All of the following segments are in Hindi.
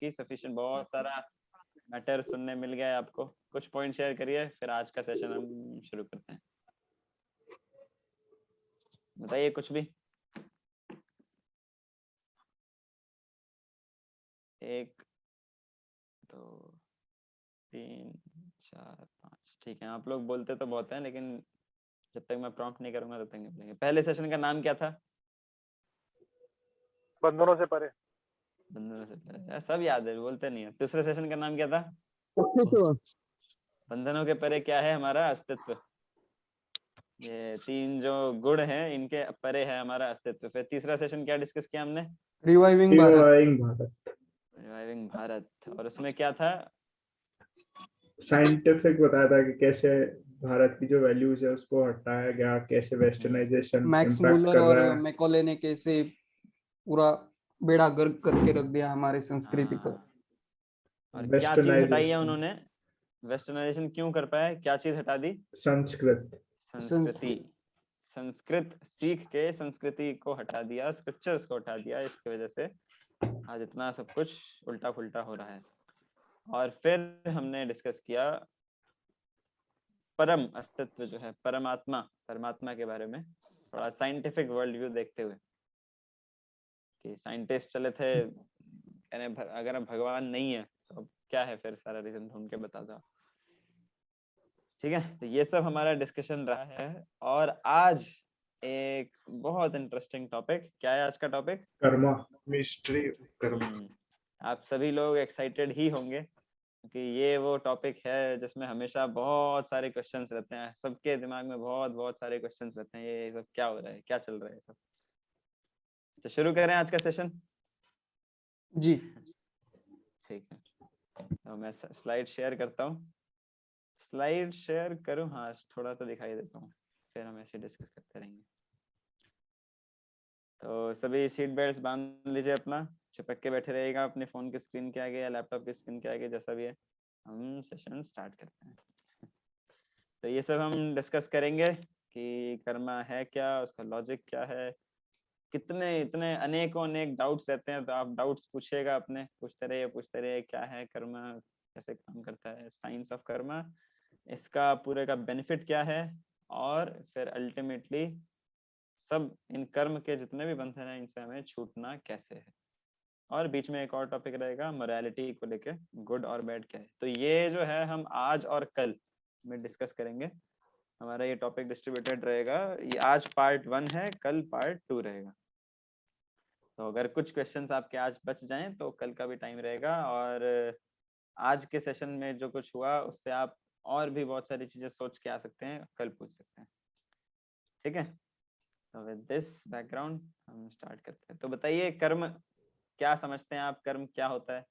की सफिशिएंट, बहुत सारा मैटर सुनने मिल गया है आपको। कुछ पॉइंट शेयर करिए, फिर आज का सेशन हम शुरू करते हैं। बताइए कुछ भी। 1 2 3 4 5। ठीक है, आप लोग बोलते तो बहुत हैं, लेकिन जब तक मैं प्रॉम्प्ट नहीं करूंगा तब तक नहीं बोलेंगे। पहले सेशन का नाम क्या था? बंधनों से परे। बंधनों से परे, यार सब याद है, बोलते नहीं है। दूसरे सेशन का नाम क्या था? बंधनों के परे क्या है? हमारा अस्तित्व। ये 3 जो गुण हैं, इनके परे है हमारा अस्तित्व। फिर तीसरा सेशन क्या डिस्कस किया हमने? रिवाइविंग भारत। रिवाइविंग भारत। और उसमें क्या था? साइंटिफिक बताया था कि कैसे भारत की जो वैल्यूज है उसको हटाया गया, कैसे वेस्टर्नाइजेशन मैक्स इम्पैक्ट मुलर कर और रहा है। मैकॉले ने कैसे पूरा बेड़ा गर्क करके रख दिया हमारी संस्कृति को। और क्या चीज हटाई है वेस्टर्नाइजेशन, उन्होंने? वेस्टर्नाइजेशन क्यों कर पाए? क्या चीज हटा दी? संस्कृत। संस्कृति। संस्कृत सीख के संस्कृति को हटा दिया, स्क्रिप्चर्स को हटा दिया। इसकी वजह से आज इतना सब कुछ उल्टा पुल्टा हो रहा है। और फिर हमने डिस्कस किया परम अस्तित्व जो है, परमात्मा, परमात्मा के बारे में थोड़ा साइंटिफिक वर्ल्ड व्यू देखते हुए, कि साइंटिस्ट चले थे कहने अगर भगवान नहीं है तो अब क्या है, फिर सारा रीजन ढूंढ के बता दो। ठीक है, तो ये सब हमारा डिस्कशन रहा है। और आज एक बहुत इंटरेस्टिंग टॉपिक, क्या है आज का टॉपिक? कर्मा, मिस्ट्री कर्मा। आप सभी लोग एक्साइटेड ही होंगे, क्योंकि ये वो टॉपिक है जिसमें हमेशा बहुत सारे क्वेश्चंस रहते हैं। सबके दिमाग में बहुत बहुत सारे क्वेश्चंस रहते हैं, ये सब क्या हो रहा है, क्या चल रहा है सब। तो शुरू करें आज का सेशन? जी ठीक है, तो मैं स्लाइड शेयर करता हूँ। स्लाइड शेयर करूँ? हाँ, थोड़ा तो दिखाई देता हूँ, फिर हम ऐसे डिस्कस करते रहेंगे। तो सभी सीट बेल्ट बांध लीजिए, अपना चिपक के बैठे रहिएगा अपने फोन के स्क्रीन के आगे या लैपटॉप के स्क्रीन के आगे, जैसा भी है। हम सेशन स्टार्ट करते हैं। तो ये सब हम डिस्कस करेंगे कि कर्मा है क्या, उसका लॉजिक क्या है। कितने इतने अनेकों अनेक डाउट्स रहते हैं, तो आप डाउट्स पूछिएगा अपने, पूछते रहिए क्या है कर्मा, कैसे काम करता है, साइंस ऑफ कर्मा, इसका पूरे का बेनिफिट क्या है, और फिर अल्टीमेटली सब इन कर्म के जितने भी बंधन हैं इनसे हमें छूटना कैसे है। और बीच में एक और टॉपिक रहेगा मोरालिटी को लेके, गुड और बैड क्या है। तो ये जो है हम आज और कल में डिस्कस करेंगे। हमारा ये टॉपिक डिस्ट्रीब्यूटेड रहेगा, ये आज पार्ट 1 है, कल पार्ट 2 रहेगा। तो अगर कुछ क्वेश्चंस आपके आज बच जाएं तो कल का भी टाइम रहेगा, और आज के सेशन में जो कुछ हुआ उससे आप और भी बहुत सारी चीजें सोच के आ सकते हैं, कल पूछ सकते हैं। ठीक है, तो विद दिस बैकग्राउंड हम स्टार्ट करते हैं। तो बताइए कर्म क्या समझते हैं आप, कर्म क्या होता है?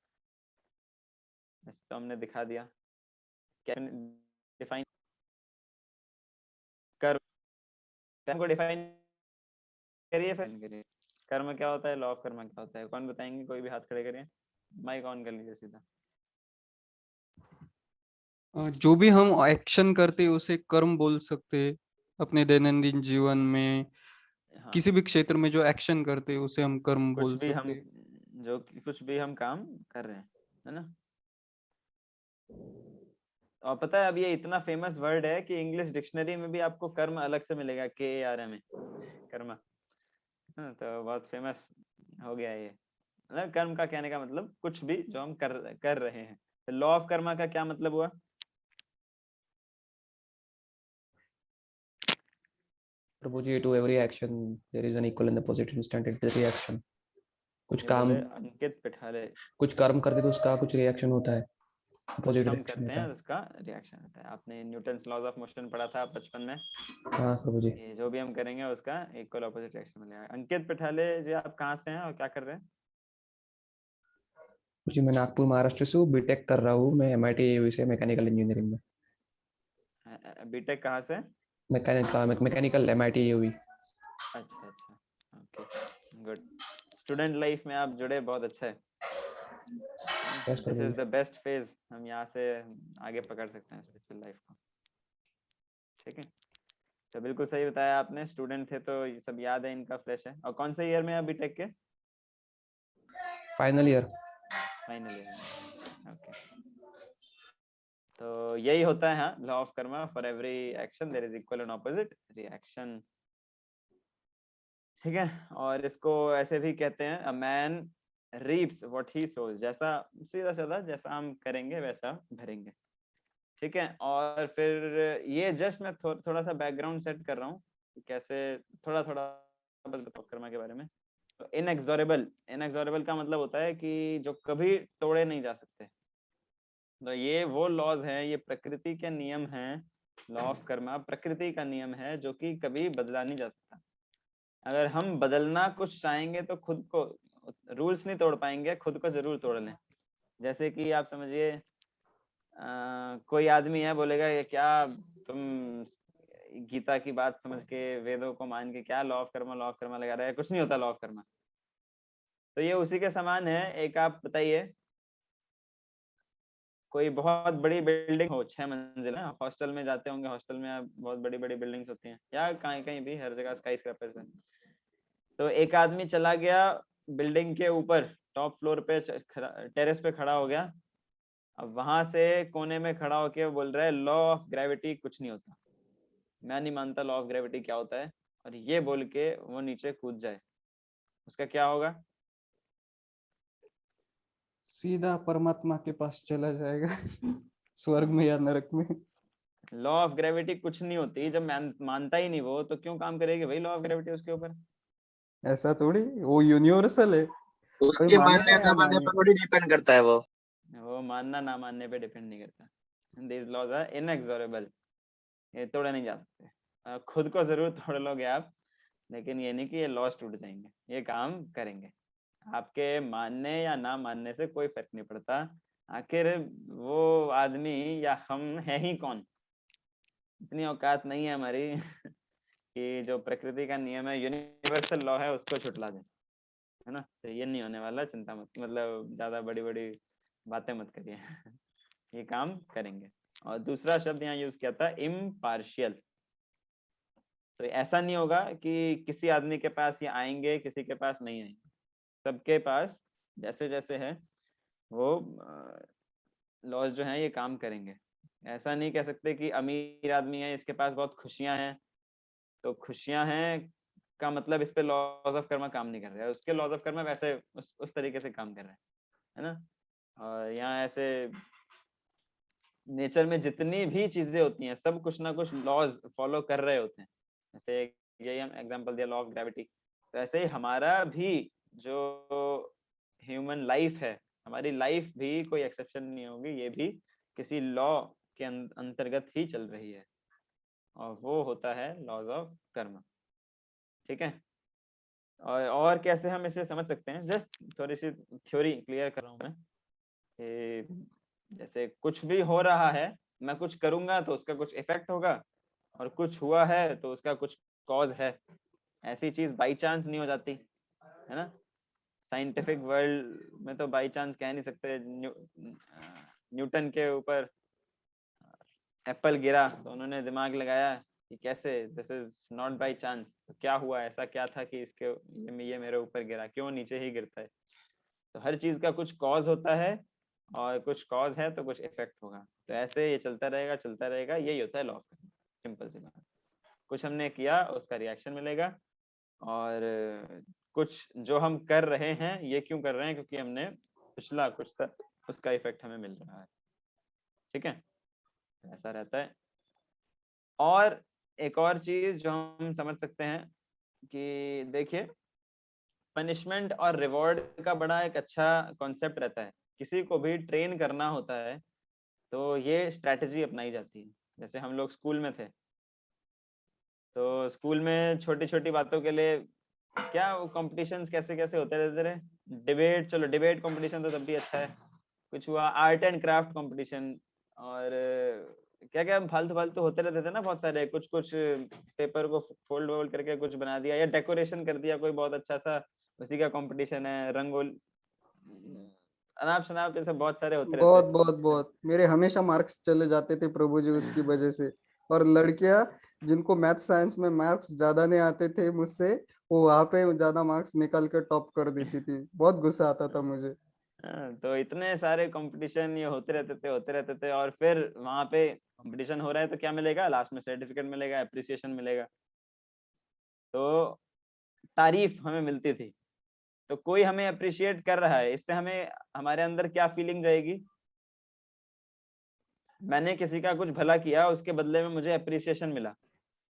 वैसे तो हमने दिखा दिया, क्या डिफाइन कर्म को डिफाइन करिए, फिर कर्म क्या होता है, लॉ ऑफ कर्म क्या होता है, कौन बताएंगे? कोई भी हाथ खड़े करिए, माइक ऑन कर लीजिए सीधा। जो भी हम एक्शन करते हैं उसे कर्म बोल सकते हैं। अपने दैनंदिन जीवन में हाँ, किसी भी क्षेत्र में जो एक्शन करते हैं उसे हम कर्म कुछ बोल भी सकते हम हैं। जो कुछ भी हम काम कर रहे हैं, है ना। और पता है अब ये इतना फेमस वर्ड है कि इंग्लिश डिक्शनरी में भी आपको कर्म अलग से मिलेगा, KARM, कर्मा। तो बहुत फेमस हो गया ये। मतलब कर्म का कहने का मतलब कुछ भी जो हम कर रहे हैं। लॉ ऑफ कर्मा का क्या मतलब हुआ? प्रभु जी, to every action there is an equal and opposite instant reaction। कुछ ये काम, बोले अंकित पिठाले, कुछ कर्म करते तो उसका कुछ रिएक्शन होता है, कुछ अपोजिट हम रिएक्शन करते होता हैं है। उसका रिएक्शन होता है। आपने न्यूटन्स लॉज ऑफ मोशन पढ़ा था बचपन में। हाँ प्रभु जी। ये जो भी हम करेंगे उसका इक्वल ऑपोजिट रिएक्शन मिलेगा। अंकित पिठाले जी, आप कहाँ से हैं और क्या कर रहे हैं? जी मैं नागपुर महाराष्ट्र से हूँ, बीटेक कर रहा हूँ मैं MIT से मैकेनिकल इंजीनियरिंग में। बीटेक कहाँ से? मैकेनिकल MIT हुई। अच्छा अच्छा, ओके, गुड। स्टूडेंट लाइफ में आप जुड़े, बहुत अच्छा है। This is the best phase, हम यहाँ से आगे पकड़ सकते हैं स्पिरिचुअल लाइफ को। ठीक है, तो बिल्कुल सही बताया आपने, स्टूडेंट थे तो ये सब याद है, इनका फ्रेश है। और कौन से ईयर में आप बीटेक के? Final year. Final year. Okay, तो यही होता है हाँ law of karma. For every action there is equal and opposite reaction. ठीक है, और इसको ऐसे भी कहते हैं a man reaps what he sows. जैसा सीधा साधा जैसा हम करेंगे वैसा भरेंगे। ठीक है, और फिर ये जस्ट मैं थोड़ा सा बैकग्राउंड सेट कर रहा हूँ कैसे, थोड़ा थोड़ा बस बताओ कर्मा के बारे में। तो इनएक्सोरेबल, इनएक्सोरेबल का मतलब होता है कि जो कभी तोड़े नहीं जा सकते। तो ये वो लॉज हैं, ये प्रकृति के नियम हैं। लॉ ऑफ कर्मा प्रकृति का नियम है जो कि कभी बदला नहीं जा सकता। अगर हम बदलना कुछ चाहेंगे तो खुद को, रूल्स नहीं तोड़ पाएंगे, खुद को जरूर तोड़ लें। जैसे कि आप समझिए कोई आदमी है, बोलेगा ये क्या तुम गीता की बात समझ के वेदों को मान के क्या लॉ ऑफ कर्मा लगा रहा है, कुछ नहीं होता लॉ ऑफ कर्मा। तो ये उसी के समान है। एक आप बताइए कोई बहुत बड़ी बिल्डिंग हो, 6 मंजिल है, हॉस्टल में जाते होंगे, हॉस्टल में आप बहुत बड़ी बड़ी बिल्डिंग्स होती हैं, या कहीं कहीं भी, हर जगह स्काई स्क्रैपर्स है। तो एक आदमी चला गया बिल्डिंग के ऊपर, टॉप फ्लोर पे, टेरेस पे खड़ा हो गया। अब वहां से कोने में खड़ा होके वो बोल रहा है लॉ ऑफ ग्रेविटी कुछ नहीं होता, मैं नहीं मानता लॉ ऑफ ग्रेविटी क्या होता है, और ये बोल के वो नीचे कूद जाए, उसका क्या होगा? सीधा परमात्मा के पास चला जाएगा स्वर्ग में या नरक में। लॉ ऑफ ग्रेविटी कुछ नहीं होती, जब मानता ही नहीं वो, तो क्यों काम करेगी भाई लॉ ऑफ ग्रेविटी उसके ऊपर? ऐसा थोड़ी, वो यूनिवर्सल है, कोई उसके माने मानने या ना मानने माने। पर थोड़ी डिपेंड करता है वो मानना ना मानने पे डिपेंड नहीं करता। दिस लॉज आर इनएक्सोरेबल, ये तोड़े नहीं जा सकते। खुद को जरूर तोड़ लोगे आप, लेकिन ये नहीं कि ये लॉस टूट जाएंगे, ये काम करेंगे। आपके मानने या ना मानने से कोई फर्क नहीं पड़ता। आखिर वो आदमी या हम है ही कौन, इतनी औकात नहीं है हमारी कि जो प्रकृति का नियम है, यूनिवर्सल लॉ है, उसको छुटला दें, है ना। तो ये नहीं होने वाला, चिंता मत, मतलब ज्यादा बड़ी बड़ी बातें मत करिए ये काम करेंगे। और दूसरा शब्द यहाँ यूज किया था इम्पार्शियल। तो ऐसा नहीं होगा कि किसी आदमी के पास ये आएंगे, किसी के पास नहीं आएंगे, सबके पास जैसे जैसे है वो लॉज जो हैं ये काम करेंगे। ऐसा नहीं कह सकते कि अमीर आदमी है, इसके पास बहुत खुशियां हैं, तो खुशियां हैं का मतलब इस पे लॉज ऑफ कर्मा काम नहीं कर रहा है, उसके लॉज ऑफ कर्मा वैसे उस तरीके से काम कर रहा है ना। और यहाँ ऐसे नेचर में जितनी भी चीजें होती हैं, सब कुछ ना कुछ लॉज फॉलो कर रहे होते हैं। जैसे यही हम एग्जांपल दिया लॉ ऑफ ग्रेविटी, तो ऐसे ही हमारा भी जो ह्यूमन लाइफ है, हमारी लाइफ भी कोई एक्सेप्शन नहीं होगी, ये भी किसी लॉ के अंतर्गत ही चल रही है, और वो होता है लॉज ऑफ कर्मा। ठीक है, और कैसे हम इसे समझ सकते हैं, जस्ट थोड़ी सी थ्योरी क्लियर कर रहा हूँ मैं कि जैसे कुछ भी हो रहा है, मैं कुछ करूंगा तो उसका कुछ इफेक्ट होगा, और कुछ हुआ है तो उसका कुछ कॉज है। ऐसी चीज बाई चांस नहीं हो जाती, है ना। साइंटिफिक वर्ल्ड में तो बाई चांस कह नहीं सकते। न्यूटन के ऊपर एप्पल गिरा तो उन्होंने दिमाग लगाया कि कैसे, this is not by chance, तो क्या हुआ, ऐसा क्या था कि इसके ये मेरे ऊपर गिरा, क्यों नीचे ही गिरता है। तो हर चीज का कुछ कॉज होता है, और कुछ कॉज है तो कुछ इफेक्ट होगा। तो ऐसे ये चलता रहेगा, यही होता है लॉ ऑफ कर्मा। सिंपल सी बात, कुछ हमने किया उसका रिएक्शन मिलेगा, और कुछ जो हम कर रहे हैं ये क्यों कर रहे हैं, क्योंकि हमने पिछला कुछ था, उसका इफेक्ट हमें मिल रहा है। ठीक है, ऐसा रहता है। और एक और चीज जो हम समझ सकते हैं कि देखिए, पनिशमेंट और रिवॉर्ड का बड़ा एक अच्छा कॉन्सेप्ट रहता है। किसी को भी ट्रेन करना होता है तो ये स्ट्रैटेजी अपनाई जाती है। जैसे हम लोग स्कूल में थे, तो स्कूल में छोटी छोटी बातों के लिए क्या कंपटीशंस कैसे कैसे होते रहते थे। डिबेट, चलो डिबेट कंपटीशन तो तब भी अच्छा है। कुछ हुआ आर्ट एंड क्राफ्ट कंपटीशन, और क्या क्या फालतू फालतू होते रहते थे ना बहुत सारे। कुछ कुछ पेपर को फोल्ड करके कुछ बना दिया, या डेकोरेशन कर दिया कोई बहुत अच्छा सा, उसी का कंपटीशन है। रंगोली, अनाप शनाप, जैसे बहुत सारे होते रहते बहुत हैं। बहुत बहुत मेरे हमेशा मार्क्स चले जाते थे प्रभु जी उसकी वजह से। और लड़कियां जिनको मैथ साइंस में मार्क्स ज्यादा नहीं आते थे मुझसे, वो वहां पे ज्यादा मार्क्स निकाल के टॉप कर देती थी, बहुत गुस्सा आता था मुझे। तो इतने सारे कंपटीशन ये होते रहते थे और फिर वहां पे कंपटीशन हो रहा है तो क्या मिलेगा, लास्ट में सर्टिफिकेट मिलेगा, एप्रिसिएशन मिलेगा, तो तारीफ हमें मिलती थी। तो कोई हमें अप्रिशिएट कर रहा है, इससे हमें हमारे अंदर क्या फीलिंग जाएगी, मैंने किसी का कुछ भला किया, उसके बदले में मुझे अप्रिसिएशन मिला,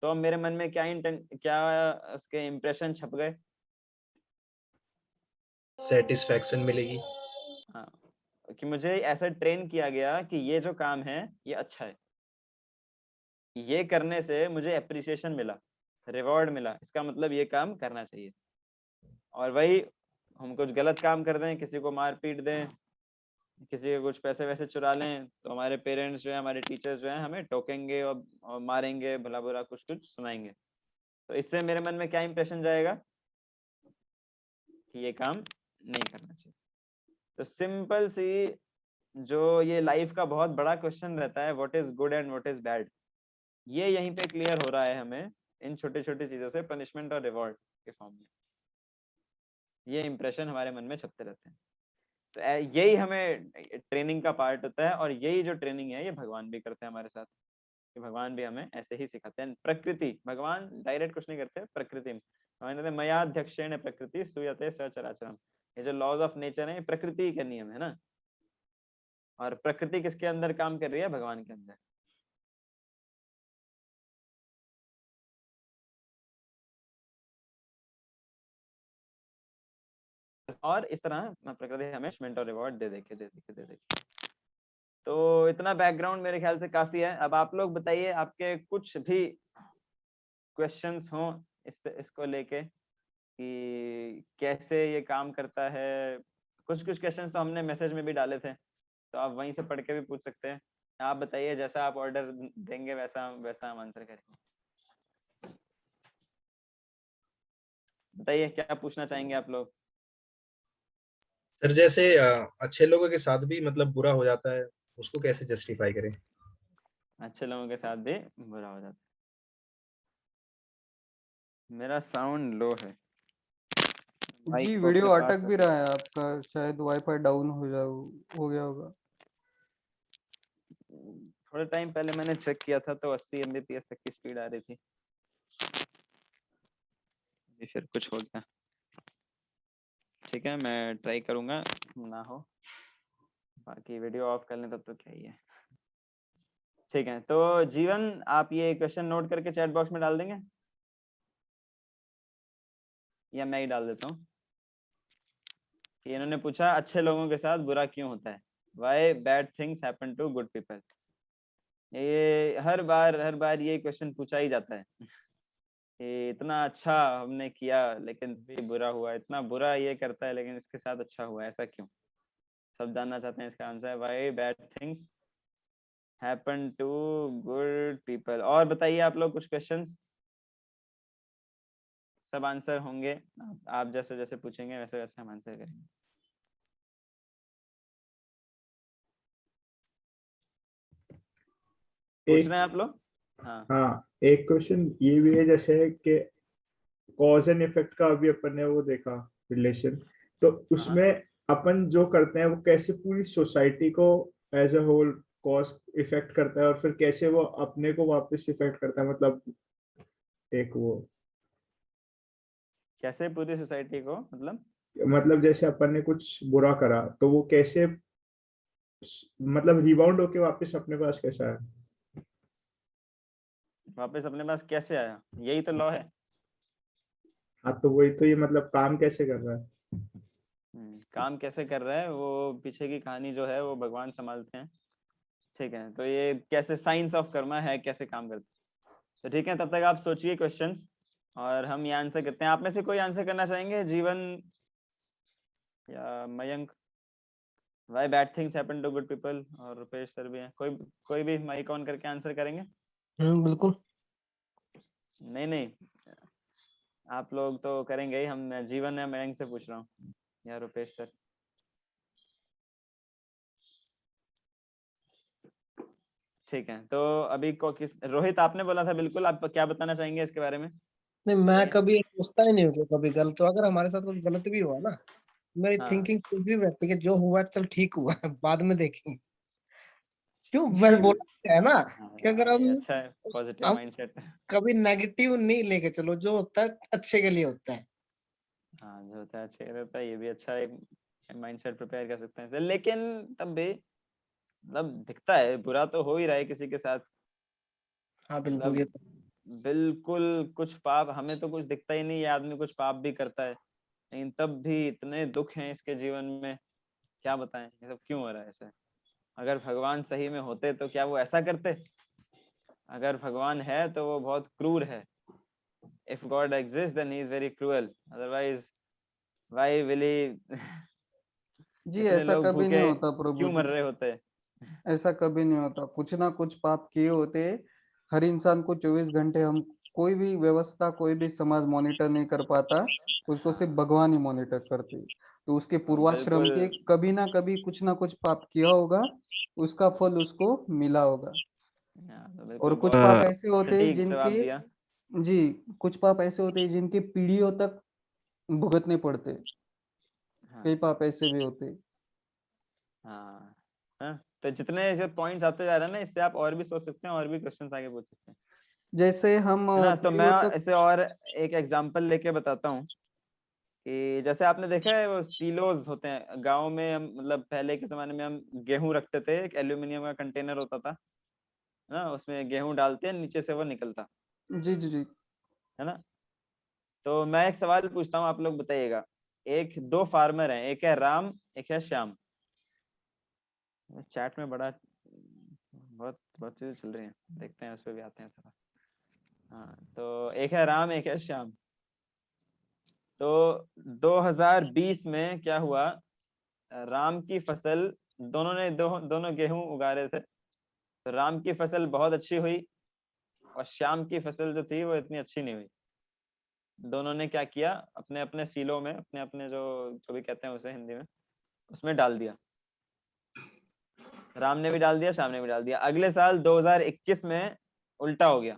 तो अब मेरे मन में क्या उसके इम्प्रेशन छप गए, सेटिस्फैक्शन मिलेगी। हाँ, कि मुझे ऐसा ट्रेन किया गया कि ये जो काम है ये अच्छा है, ये करने से मुझे अप्रिसिएशन मिला, रिवॉर्ड मिला, इसका मतलब ये काम करना चाहिए। और वही हम कुछ गलत काम कर दें, किसी को मार पीट दें, किसी के कुछ पैसे वैसे चुरा लें, तो हमारे पेरेंट्स जो है, हमारे टीचर्स जो है हमें टोकेंगे और मारेंगे, भला बुरा कुछ कुछ सुनाएंगे, तो इससे मेरे मन में क्या इंप्रेशन जाएगा कि ये काम नहीं करना चाहिए। तो सिंपल सी जो ये लाइफ का बहुत बड़ा क्वेश्चन रहता है, what is good and what is bad, ये यहीं पे क्लियर हो रहा है हमें इन छोटी छोटी चीजों से, पनिशमेंट और रिवॉर्ड के फॉर्म में। ये इंप्रेशन हमारे मन में छपते रहते हैं। तो यही हमें ट्रेनिंग का पार्ट होता है, और यही जो ट्रेनिंग है ये भगवान भी करते हैं हमारे साथ, कि भगवान भी हमें ऐसे ही सिखाते हैं। प्रकृति, भगवान डायरेक्ट कुछ नहीं करते, प्रकृति में भगवान कहते हैं मयाध्यक्षेण प्रकृति सूयते सचराचरम, ये जो लॉज ऑफ नेचर है ये प्रकृति के नियम है ना, और प्रकृति किसके अंदर काम कर रही है, भगवान के अंदर। और इस तरह प्रकृति हमें पनिशमेंट और रिवॉर्ड दे देके। तो इतना बैकग्राउंड मेरे ख्याल से काफी है। अब आप लोग बताइए, आपके कुछ भी क्वेश्चंस हो इसको लेके कि कैसे ये काम करता है। कुछ क्वेश्चंस तो हमने मैसेज में भी डाले थे, तो आप वहीं से पढ़ के भी पूछ सकते हैं। आप बताइए, जैसा आप ऑर्डर देंगे वैसा हम आंसर करेंगे। बताइए क्या पूछना चाहेंगे आप लोग। सर जैसे अच्छे लोगों के साथ भी मतलब बुरा हो जाता है, उसको कैसे जस्टिफाई करें? अच्छे लोगों के साथ भी बुरा हो जाता है। मेरा साउंड लो है जी, वीडियो अटक भी रहा है आपका, शायद वाईफाई डाउन हो गया होगा। थोड़े टाइम पहले मैंने चेक किया था तो 80 Mbps तक की स्पीड आ रही थी, फिर कुछ हो गया। ठीक है, मैं ट्राई करूंगा ना हो, बाकी वीडियो ऑफ कर लें तब तो क्या ही है। ठीक है, तो जीवन आप ये क्वेश्चन नोट करके चैट बॉक्स में डाल देंगे या मैं ही डाल देता हूँ। कि इन्होंने पूछा अच्छे लोगों के साथ बुरा क्यों होता है, Why bad things happen to good people। ये हर बार ये क्वेश्चन पूछा ही जाता है कि इतना अच्छा हमने किया लेकिन भी बुरा हुआ, इतना बुरा ये करता है लेकिन इसके साथ अच्छा हुआ, ऐसा क्यों। सब जानना चाहते हैं इसका answer, Why bad things happen to good people। और बताइए आप लोग कुछ क्वेश्चंस, सब आंसर होंगे, आप जैसे जैसे पूछेंगे वैसे वैसे हम आंसर करेंगे। पूछ रहे हैं आप लोग? हाँ, एक क्वेश्चन ये भी है जैसे कि कॉज एंड इफेक्ट का अभी अपन ने वो देखा रिलेशन, तो उसमें अपन जो करते हैं वो कैसे पूरी सोसाइटी को as a whole cause effect करता है, और फिर कैसे वो अपने को वापस इफेक्ट करता है, मतलब एक वो कैसे पूरी सोसाइटी को, मतलब जैसे अपन ने कुछ बुरा करा तो वो कैसे मतलब रिबाउंड होके वापस अपने पास कैसा है, वापस अपने पास कैसे आया, यही तो लॉ है। हाँ तो वही तो, ये मतलब काम कैसे कर रहा है। काम कैसे कर रहा है वो पीछे की कहानी जो है वो भगवान संभालते हैं। ठीक है, तो ये कैसे साइंस ऑफ कर्मा है, कैसे काम करता है। तो ठीक है, तब तक आप सोचिए क्वेश्चंस और हम ये आंसर करते हैं। आप में से कोई आंसर करना चाहेंगे, जीवन या Mayank? Why bad things happen to good people, और रुपेश सर भी हैं, कोई भी माइक ऑन करके आंसर करेंगे? बिल्कुल। नहीं, आप लोग तो करेंगे ही, हम जीवन या मयंक से पूछ रहा हूँ या रुपेश सर। ठीक है, तो अभी रोहित आपने बोला था, बिल्कुल आप क्या बताना चाहेंगे इसके बारे में? नहीं, मैं कभी सोचता ही नहीं हूँ कि कभी गलत, तो अगर हमारे साथ कुछ गलत भी हुआ ना मेरी हाँ थिंकिंग कुछ भी रहती है कि जो हुआ चल ठीक हुआ बाद में देखेंगे। क्यों जी वैसे बोला है ना हाँ कि अगर ये अच्छा है, पॉजिटिव हम माइंडसेट। कभी नेगेटिव नहीं लेके चलो, जो होता है अच्छे के लिए होता है। हाँ जो होता है अच्छे का होता है, ये भी अच्छा एक माइंडसेट प्रिपेयर कर सकते हैं इससे। लेकिन तब भी मतलब दिखता है बुरा तो हो ही रहा है किसी के साथ, हाँ बिल्कुल, ये मतलब बिल्कुल कुछ पाप, हमें तो कुछ दिखता ही नहीं, ये आदमी कुछ पाप भी करता है, लेकिन तब भी इतने दुख हैं इसके जीवन में, क्या बताएं ये सब क्यों हो रहा है ऐसे। अगर भगवान सही में होते तो क्या वो ऐसा करते? अगर भगवान है तो वो बहुत क्रूर है। If God exists then he is very cruel, otherwise why will he जी, इतने ऐसा लोग कभी नहीं भूखे होता प्रभु क्यों मर जी, रहे होते? ऐसा कभी नहीं होता। कुछ ना कुछ पाप किए होते। हर इंसान को 24 घंटे हम कोई भी व्यवस्था, कोई भी समाज मॉनिटर नहीं कर पाता, उसको सिर्फ हाँ भगवान ही मॉनिटर करते हैं। तो उसके तो पूर्वाश्रम बिल्कुल। के कभी ना कभी कुछ ना कुछ पाप किया होगा, उसका फल उसको मिला होगा। हाँ तो और बिल्कुल कुछ बहुत पाप ऐसे होते हैं सटीक जवाब जिनके, दिया। जी, कुछ पाप ऐसे होते हैं जिनके पीढ़ियों तक भुगतने पड़ते हैं। हाँ कई पाप ऐसे भी होते हैं। हाँ हाँ। तो जितने ऐसे पॉइंट्स आते जा रहे हैं ना, इससे आप और भी सोच सकते हैं और भी क्वेश्चंस आगे पूछ सकते हैं, जैसे हम है ना। तो मैं पीढ़ियों तक, ऐसे और एक एग्जांपल लेके बताता हूँ कि जैसे आपने देखा है वो सीलोज होते हैं गाँव में, हम मतलब पहले के जमाने में हम गेहूं रखते थे, एक एल्यूमिनियम का कंटेनर होता था, है ना, उसमें गेहूं डालते हैं, नीचे से वो निकलता, जी जी जी, है ना। तो मैं एक सवाल पूछता हूँ, आप लोग बताइएगा। एक दो फार्मर हैं, एक है राम एक है श्याम। चैट में बड़ा बहुत बहुत चीजें चल रही हैं, देखते हैं उस पर भी आते हैं थोड़ा। हाँ तो एक है राम एक है श्याम। तो 2020 में क्या हुआ, राम की फसल, दोनों गेहूं उगा रहे थे, तो राम की फसल बहुत अच्छी हुई और श्याम की फसल जो थी वो इतनी अच्छी नहीं हुई। दोनों ने क्या किया, अपने अपने सीलों में, अपने अपने जो भी कहते हैं उसे हिंदी में, उसमें डाल दिया। राम ने भी डाल दिया, श्याम ने भी डाल दिया। अगले साल 2021 में उल्टा हो गया,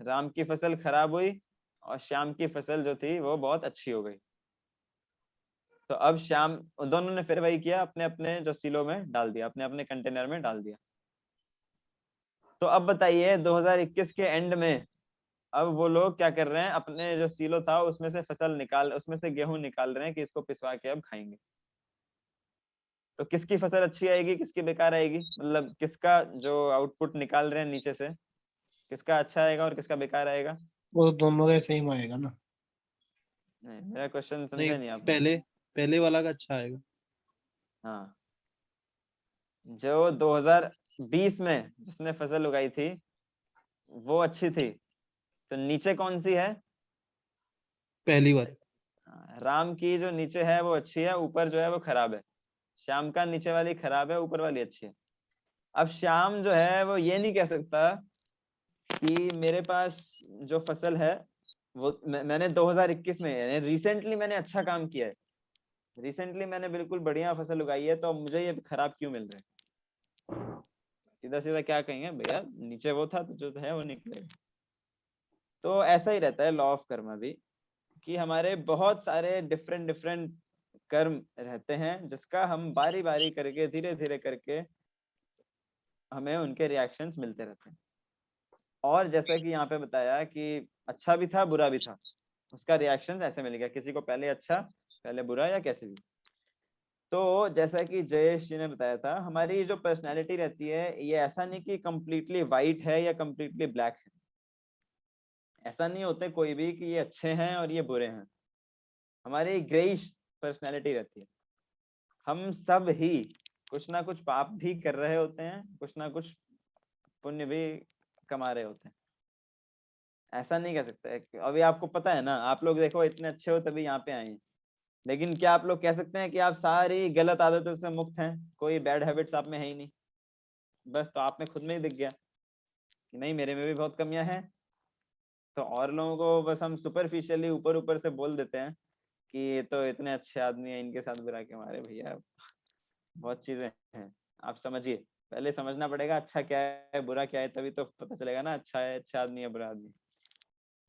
राम की फसल खराब हुई और श्याम की फसल जो थी वो बहुत अच्छी हो गई। तो अब श्याम, दोनों ने फिर वही किया, अपने अपने जो सीलों में डाल दिया, अपने अपने कंटेनर में डाल दिया। तो अब बताइए 2021 के एंड में अब वो लोग क्या कर रहे हैं, अपने जो सीलो था उसमें से फसल निकाल, उसमें से गेहूं निकाल रहे हैं कि इसको पिसवा के अब खाएंगे। तो किसकी फसल अच्छी आएगी, किसकी बेकार आएगी, मतलब किसका जो आउटपुट निकाल रहे हैं नीचे से, किसका अच्छा आएगा और किसका बेकार आएगा? वो तो दोनों का सेम आएगा ना। नहीं, मेरा क्वेश्चन नहीं, समझे नहीं आप। पहले पहले वाला का अच्छा आएगा। हाँ, जो 2020 में जिसने फसल उगाई थी वो अच्छी थी, तो नीचे कौन सी है? पहली बार। राम की जो नीचे है वो अच्छी है, ऊपर जो है वो खराब है। श्याम का नीचे वाली खराब है, ऊपर वाली अच्छी है। अब श्याम जो है वो ये नहीं कह सकता कि मेरे पास जो फसल है वो मैंने 2021 में, यानी रिसेंटली मैंने अच्छा काम किया है, रिसेंटली मैंने बिल्कुल बढ़िया फसल उगाई है, तो अब मुझे ये खराब क्यों मिल रहे हैं? सीधा सीधा क्या कहेंगे, भैया नीचे वो था तो जो है वो निकलेगा। तो ऐसा ही रहता है लॉ ऑफ कर्म भी, कि हमारे बहुत सारे डिफरेंट डिफरेंट कर्म रहते हैं, जिसका हम बारी बारी करके धीरे धीरे करके हमें उनके रिएक्शंस मिलते रहते हैं। और जैसा कि यहाँ पे बताया कि अच्छा भी था बुरा भी था, उसका रिएक्शन ऐसे मिलेगा, किसी को पहले अच्छा पहले बुरा या कैसे भी। तो जैसा कि जयेश जी ने बताया था, हमारी जो पर्सनैलिटी रहती है ये ऐसा नहीं कि कम्प्लीटली वाइट है या कम्प्लीटली ब्लैक है। ऐसा नहीं होते कोई भी कि ये अच्छे हैं और ये बुरे हैं। हमारी ग्रेइश पर्सनैलिटी रहती है। हम सब ही कुछ ना कुछ पाप भी कर रहे होते हैं, कुछ ना कुछ पुण्य भी कमा रहे होते हैं। ऐसा नहीं कह सकते। अभी आपको पता है ना, आप लोग देखो इतने अच्छे हो तभी यहाँ पे आए हैं, लेकिन क्या आप लोग कह सकते हैं कि आप सारी गलत आदतों से मुक्त हैं, कोई बैड हैबिट्स आप में है ही नहीं? बस तो आप में खुद में ही दिख गया कि नहीं, मेरे में भी बहुत कमियां हैं। तो और लोगों को बस हम सुपरफिशियली ऊपर ऊपर से बोल देते हैं कि ये तो इतने अच्छे आदमी हैं, इनके साथ बुरा क्यों? हमारे भैया बहुत चीजें हैं, आप समझिए। पहले समझना पड़ेगा अच्छा क्या है बुरा क्या है, तभी तो पता चलेगा ना अच्छा है, अच्छा आदमी है बुरा आदमी।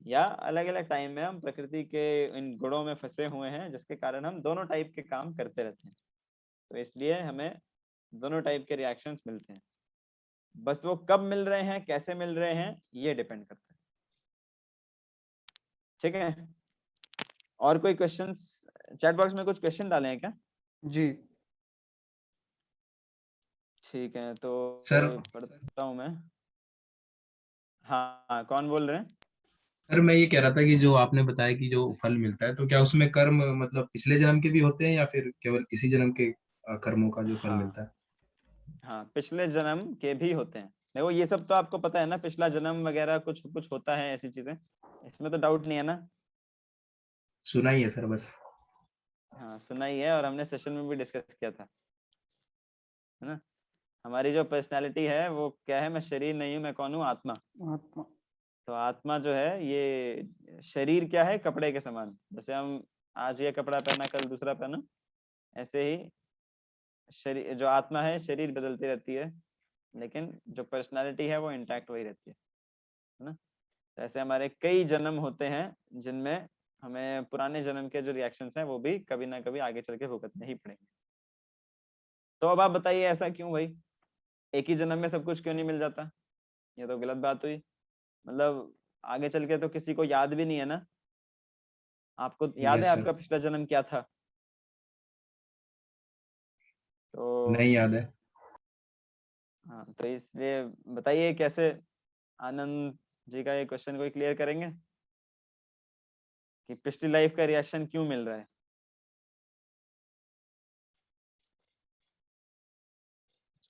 या अलग अलग टाइम में हम प्रकृति के इन गुणों में फंसे हुए हैं, जिसके कारण हम दोनों टाइप के काम करते रहते हैं। तो इसलिए हमें दोनों टाइप के रिएक्शंस मिलते हैं, बस वो कब मिल रहे हैं, कैसे मिल रहे हैं, ये डिपेंड करता है। ठीक है, और कोई क्वेश्चंस? चैट बॉक्स में कुछ क्वेश्चन डाले हैं क्या? जी ठीक है, तो सर पढ़ता हूँ मैं। हाँ, कौन बोल रहे हैं? सर मैं ये कह रहा था कि जो आपने बताया कि जो फल मिलता है, तो क्या उसमें कर्म मतलब पिछले जन्म के भी होते हैं या फिर केवल इसी जन्म के कर्मों का जो फल हाँ मिलता है? हाँ, पिछले जन्म के भी होते हैं। देखो ये सब तो आपको पता है ना, पिछला जन्म वगैरह कुछ कुछ होता है, ऐसी चीजें, इसमें तो डाउट नहीं है ना। सुना ही है सर बस। हाँ, सुना ही है, और हमने सेशन में भी डिस्कस किया था, है ना। हमारी जो पर्सनालिटी है वो क्या है? मैं शरीर नहीं हूँ, मैं कौन हूँ? आत्मा। आत्मा। तो आत्मा जो है, ये शरीर क्या है? कपड़े के समान। जैसे हम आज ये कपड़ा पहना, कल दूसरा पहना, ऐसे ही शरीर, जो आत्मा है, शरीर बदलती रहती है, लेकिन जो पर्सनालिटी है वो इंटैक्ट वही रहती है ना। तो ऐसे हमारे कई जन्म होते हैं जिनमें हमें पुराने जन्म के जो रिएक्शंस हैं वो भी कभी ना कभी आगे चल के भुगतने ही पड़ेंगे। तो अब आप बताइए, ऐसा क्यों भाई? एक ही जन्म में सब कुछ क्यों नहीं मिल जाता? ये तो गलत बात हुई। मतलब आगे चल के तो किसी को याद भी नहीं है ना। आपको याद है यस सर। आपका पिछला जन्म क्या था? तो नहीं याद है। हाँ, तो इसलिए बताइए कैसे आनंद जी का ये क्वेश्चन कोई क्लियर करेंगे कि पिछली लाइफ का रिएक्शन क्यों मिल रहा है?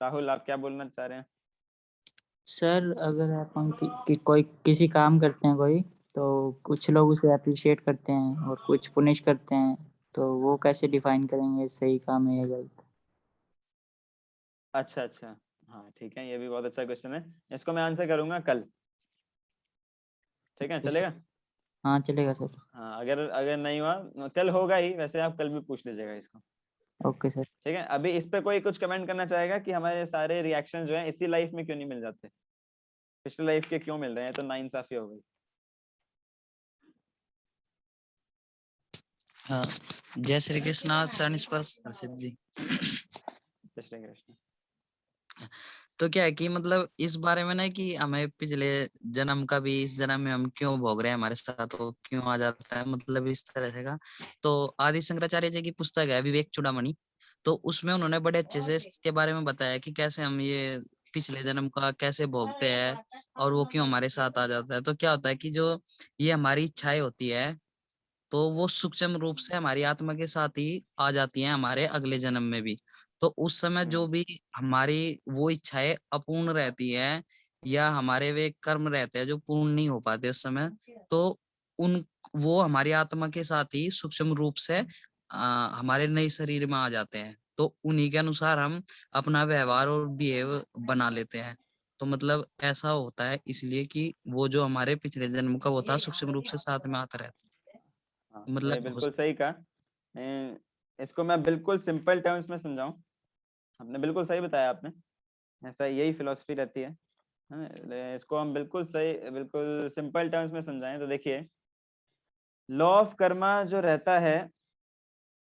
राहुल, आप क्या बोलना चाह रहे हैं? सर अगर अपन कोई किसी काम करते हैं कोई, तो कुछ लोग उसे अप्रिशिएट करते हैं और कुछ पुनिश करते हैं, तो वो कैसे डिफाइन करेंगे सही काम है या गलत? अच्छा अच्छा, हाँ ठीक है, ये भी बहुत अच्छा क्वेश्चन है। इसको मैं आंसर करूंगा कल। ठीक है, ओके सर। चलेगा? हाँ चलेगा सर। हाँ, अगर अगर नहीं हुआ, कल होगा ही वैसे, आप कल भी पूछ लीजिएगा इसको। Okay sir. ठीक है, अभी इस पे कोई कुछ कमेंट करना चाहेगा कि हमारे सारे रिएक्शन जो हैं इसी लाइफ में क्यों नहीं मिल जाते, पिछले लाइफ के क्यों मिल रहे हैं? तो नाइंसाफी हो गई। हाँ, जय श्री कृष्णा चरणस्पर्श हर्षित जी। जय श्री कृष्ण। तो क्या है कि मतलब इस बारे में ना कि हमें पिछले जन्म का भी इस जन्म में हम क्यों भोग रहे हैं, हमारे साथ वो क्यों आ जाता है, मतलब इस तरह से का। तो आदि शंकराचार्य जी की पुस्तक है विवेक चूड़ामणि, तो उसमें उन्होंने बड़े अच्छे से इसके बारे में बताया कि कैसे हम ये पिछले जन्म का कैसे भोगते हैं और वो क्यों हमारे साथ आ जाता है। तो क्या होता है कि जो ये हमारी इच्छाएं होती है, तो वो सूक्ष्म रूप से हमारी आत्मा के साथ ही आ जाती हैं हमारे अगले जन्म में भी। तो उस समय जो भी हमारी वो इच्छाएं अपूर्ण रहती है या हमारे वे कर्म रहते हैं जो पूर्ण नहीं हो पाते उस समय, तो उन वो हमारी आत्मा के साथ ही सूक्ष्म रूप से हमारे नए शरीर में आ जाते हैं। तो उन्हीं के अनुसार हम अपना व्यवहार और बिहेव बना लेते हैं। तो मतलब ऐसा होता है इसलिए कि वो जो हमारे पिछले जन्म का वो था सूक्ष्म रूप से साथ में आता रहता है। हाँ, ये मतलब बिल्कुल सही कहा। इसको मैं बिल्कुल सिंपल टर्म्स में समझाऊं, आपने बिल्कुल सही बताया आपने, ऐसा यही फिलॉसफी रहती है। इसको हम बिल्कुल सही, बिल्कुल सिंपल टर्म्स में समझाएं तो देखिए, लॉ ऑफ कर्मा जो रहता है,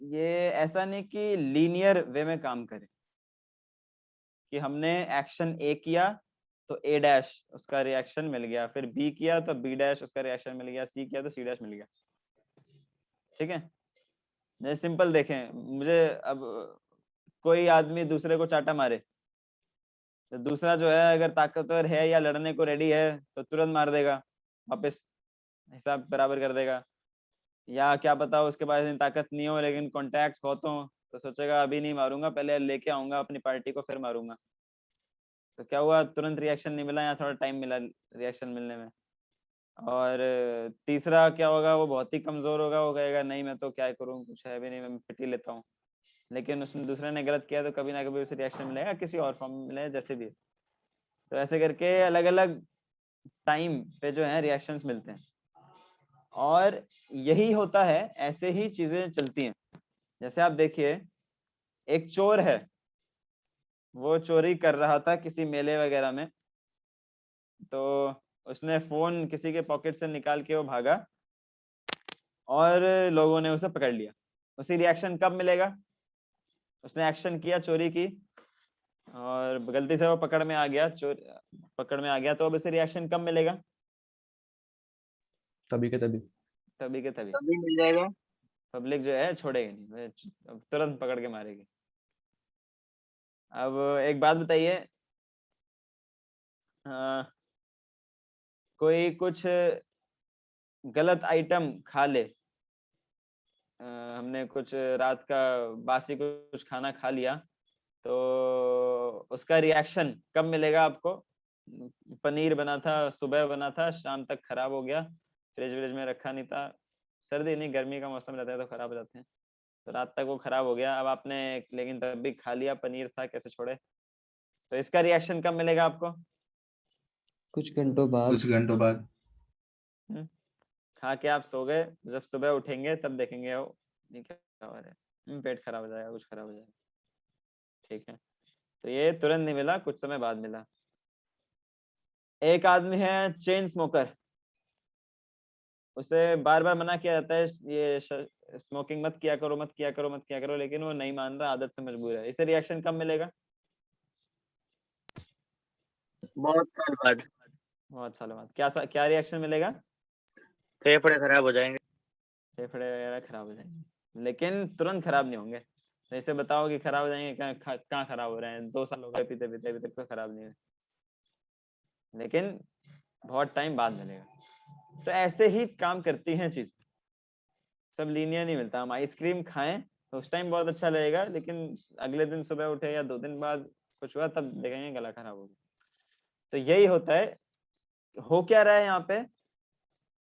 ये ऐसा नहीं कि लीनियर वे में काम करे, कि हमने एक्शन ए किया तो ए डैश उसका रिएक्शन मिल गया, फिर बी किया तो बी डैश उसका रिएक्शन मिल गया, सी किया तो सी डैश मिल गया। ठीक है, जैसे सिंपल देखें, मुझे अब कोई आदमी दूसरे को चाटा मारे, तो दूसरा जो है अगर ताकतवर है या लड़ने को रेडी है तो तुरंत मार देगा, वापस हिसाब बराबर कर देगा। या क्या पता उसके पास इतनी ताकत नहीं हो लेकिन कॉन्टैक्ट बहुत हो, तो सोचेगा अभी नहीं मारूंगा, पहले लेके आऊंगा अपनी पार्टी को फिर मारूंगा। तो क्या हुआ, तुरंत रिएक्शन नहीं मिला या थोड़ा टाइम मिला रिएक्शन मिलने में। और तीसरा क्या होगा, वो बहुत ही कमजोर होगा, वो कहेगा नहीं मैं तो क्या करूँ, कुछ है भी नहीं, मैं पिट ही लेता हूँ। लेकिन उसने दूसरे ने गलत किया तो कभी ना कभी उसे रिएक्शन मिलेगा, किसी और फॉर्म में मिलेगा, जैसे भी। तो ऐसे करके अलग अलग टाइम पे जो है रिएक्शंस मिलते हैं, और यही होता है, ऐसे ही चीजें चलती हैं। जैसे आप देखिए, एक चोर है, वो चोरी कर रहा था किसी मेले वगैरह में, तो उसने फोन किसी के पॉकेट से निकाल के वो भागा और लोगों ने उसे पकड़ लिया, उसी रिएक्शन कब मिलेगा? उसने एक्शन किया, चोरी की, और गलती से वो पकड़ में आ गया, पकड़ में आ गया, तो अब इसे रिएक्शन कब मिलेगा? तभी के तभी। तभी के तभी। तभी मिल जाएगा। पब्लिक जो है छोड़ेगी नहीं, वह तुरंत पकड़ के मारेगी। अब एक बात बताइए, कोई कुछ गलत आइटम खा ले, हमने कुछ रात का बासी कुछ खाना खा लिया, तो उसका रिएक्शन कब मिलेगा आपको? पनीर बना था, सुबह बना था, शाम तक खराब हो गया, फ्रिज व्रिज में रखा नहीं था, सर्दी नहीं गर्मी का मौसम रहता है तो खराब हो जाते हैं, तो रात तक वो खराब हो गया, अब आपने लेकिन तब भी खा लिया, पनीर था, कैसे छोड़े? तो इसका रिएक्शन कब मिलेगा आपको? कुछ घंटों बाद। कुछ घंटों बाद। खा के आप सो गए, जब सुबह उठेंगे तब देखेंगे वो ये क्या हो रहा है, पेट खराब हो जाएगा, कुछ खराब हो जाएगा। ठीक है, तो ये तुरंत नहीं मिला, कुछ समय बाद मिला। एक आदमी है चेन स्मोकर, उसे बार बार मना किया जाता है ये स्मोकिंग मत किया करो, मत किया करो, मत किया करो, लेकिन वो नहीं मान रहा, आदत से मजबूर है, इसे रिएक्शन कब मिलेगा? बहुत साल बाद। बहुत सालों बाद। क्या रिएक्शन मिलेगा? फेफड़े खराब हो जाएंगे। फेफड़े वगैरह खराब हो जाएंगे, लेकिन तुरंत खराब नहीं होंगे। तो इसे बताओ कि खराब हो जाएंगे, कहाँ खराब हो रहे हैं? 2 साल हो गए पीते पीते, अभी तक तो खराब नहीं है, लेकिन बहुत टाइम बाद मिलेगा। तो ऐसे ही काम करती हैं चीजें, सब लीनियर नहीं मिलता। हम आइसक्रीम खाएं तो उस टाइम बहुत अच्छा लगेगा, लेकिन अगले दिन सुबह उठे या 2 दिन बाद कुछ हुआ, तब देखेंगे गला खराब हो गया। तो यही होता है, हो क्या रहा है यहाँ पे?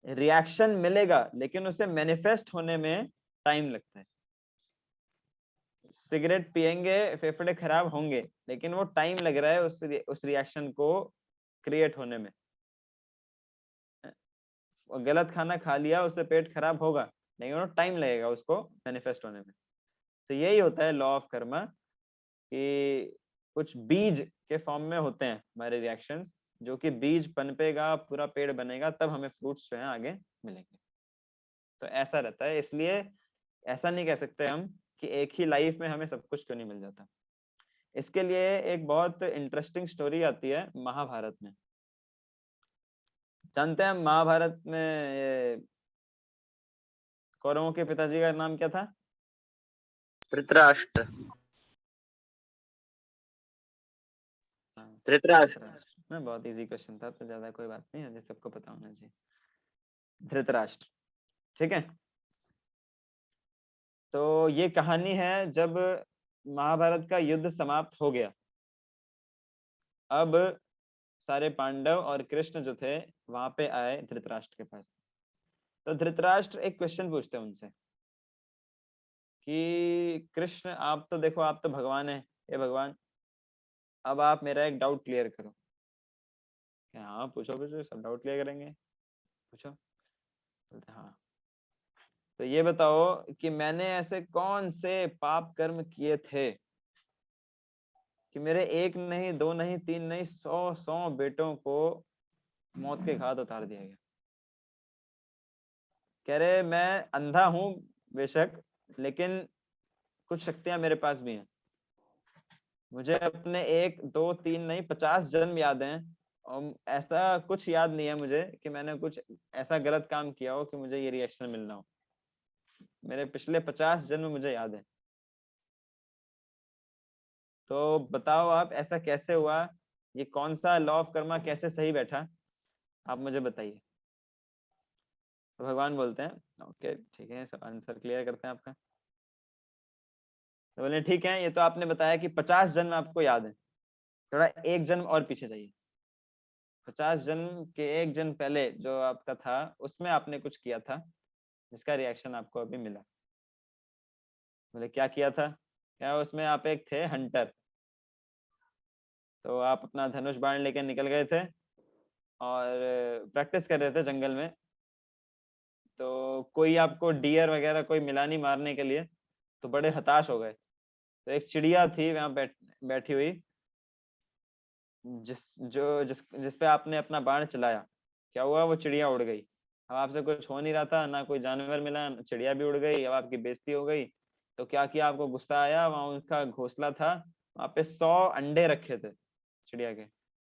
रिएक्शन मिलेगा, लेकिन उसे मैनिफेस्ट होने में टाइम लगता है। सिगरेट पिएंगे, फेफड़े खराब होंगे, लेकिन वो टाइम लग रहा है उस रिएक्शन को क्रिएट होने में। गलत खाना खा लिया, उससे पेट खराब होगा, लेकिन वो टाइम लगेगा उसको मैनिफेस्ट होने में। तो यही होता है लॉ ऑफ कर्मा, कि कुछ बीज के फॉर्म में होते हैं हमारे रिएक्शंस, जो कि बीज पनपेगा, पूरा पेड़ बनेगा, तब हमें फ्रूट्स जो है आगे मिलेंगे। तो ऐसा रहता है, इसलिए ऐसा नहीं कह सकते हम कि एक ही लाइफ में हमें सब कुछ क्यों नहीं मिल जाता। इसके लिए एक बहुत इंटरेस्टिंग स्टोरी आती है महाभारत में। जानते हैं महाभारत में ये कौरवों के पिताजी का नाम क्या था? धृतराष्ट्र। धृतराष्ट्र। ना, बहुत इजी क्वेश्चन था, तो ज्यादा कोई बात नहीं है, सबको पता होना चाहिए। धृतराष्ट्र, ठीक है। तो ये कहानी है जब महाभारत का युद्ध समाप्त हो गया, अब सारे पांडव और कृष्ण जो थे वहां पे आए धृतराष्ट्र के पास। तो धृतराष्ट्र एक क्वेश्चन पूछते हैं उनसे कि कृष्ण, आप तो देखो, आप तो भगवान है, ये भगवान, अब आप मेरा एक डाउट क्लियर करो। हाँ पूछो पूछो, सब डाउट क्लियर करेंगे, पूछो। बोलते हाँ, तो ये बताओ कि मैंने ऐसे कौन से पाप कर्म किए थे कि मेरे 1 नहीं 2 नहीं 3 नहीं 100 बेटों को मौत के घाट उतार दिया गया। कह रहे मैं अंधा हूं बेशक, लेकिन कुछ शक्तियां मेरे पास भी हैं। मुझे अपने 1 2 3 नहीं 50 जन्म याद हैं, और ऐसा कुछ याद नहीं है मुझे कि मैंने कुछ ऐसा गलत काम किया हो कि मुझे ये रिएक्शन मिलना हो। मेरे पिछले 50 जन्म मुझे याद है। तो बताओ आप ऐसा कैसे हुआ, ये कौन सा लॉ ऑफ कर्मा कैसे सही बैठा, आप मुझे बताइए। तो भगवान बोलते हैं ओके ठीक है, सब आंसर क्लियर करते हैं आपका। तो बोले ठीक है, ये तो आपने बताया कि 50 जन्म आपको याद है, थोड़ा 1 जन्म और पीछे जाइए। 50 जन्म के 1 जन्म पहले जो आपका था, उसमें आपने कुछ किया था जिसका रिएक्शन आपको अभी मिला। बोले क्या किया था? क्या उसमें आप एक थे हंटर, तो आप अपना धनुष बाण लेकर निकल गए थे और प्रैक्टिस कर रहे थे जंगल में। तो कोई आपको डियर वगैरह कोई मिला नहीं मारने के लिए, तो बड़े हताश हो गए। तो एक चिड़िया थी वहां बैठी हुई, जिस पे आपने अपना बाण चलाया, क्या हुआ, वो चिड़िया उड़ गई। अब आपसे कुछ हो नहीं रहा था, ना कोई जानवर मिला, चिड़िया भी उड़ गई, अब आपकी बेइज्जती हो गई। तो क्या किया, आपको गुस्सा आया, वहां उसका घोंसला था, वहां पे 100 अंडे रखे थे चिड़िया के।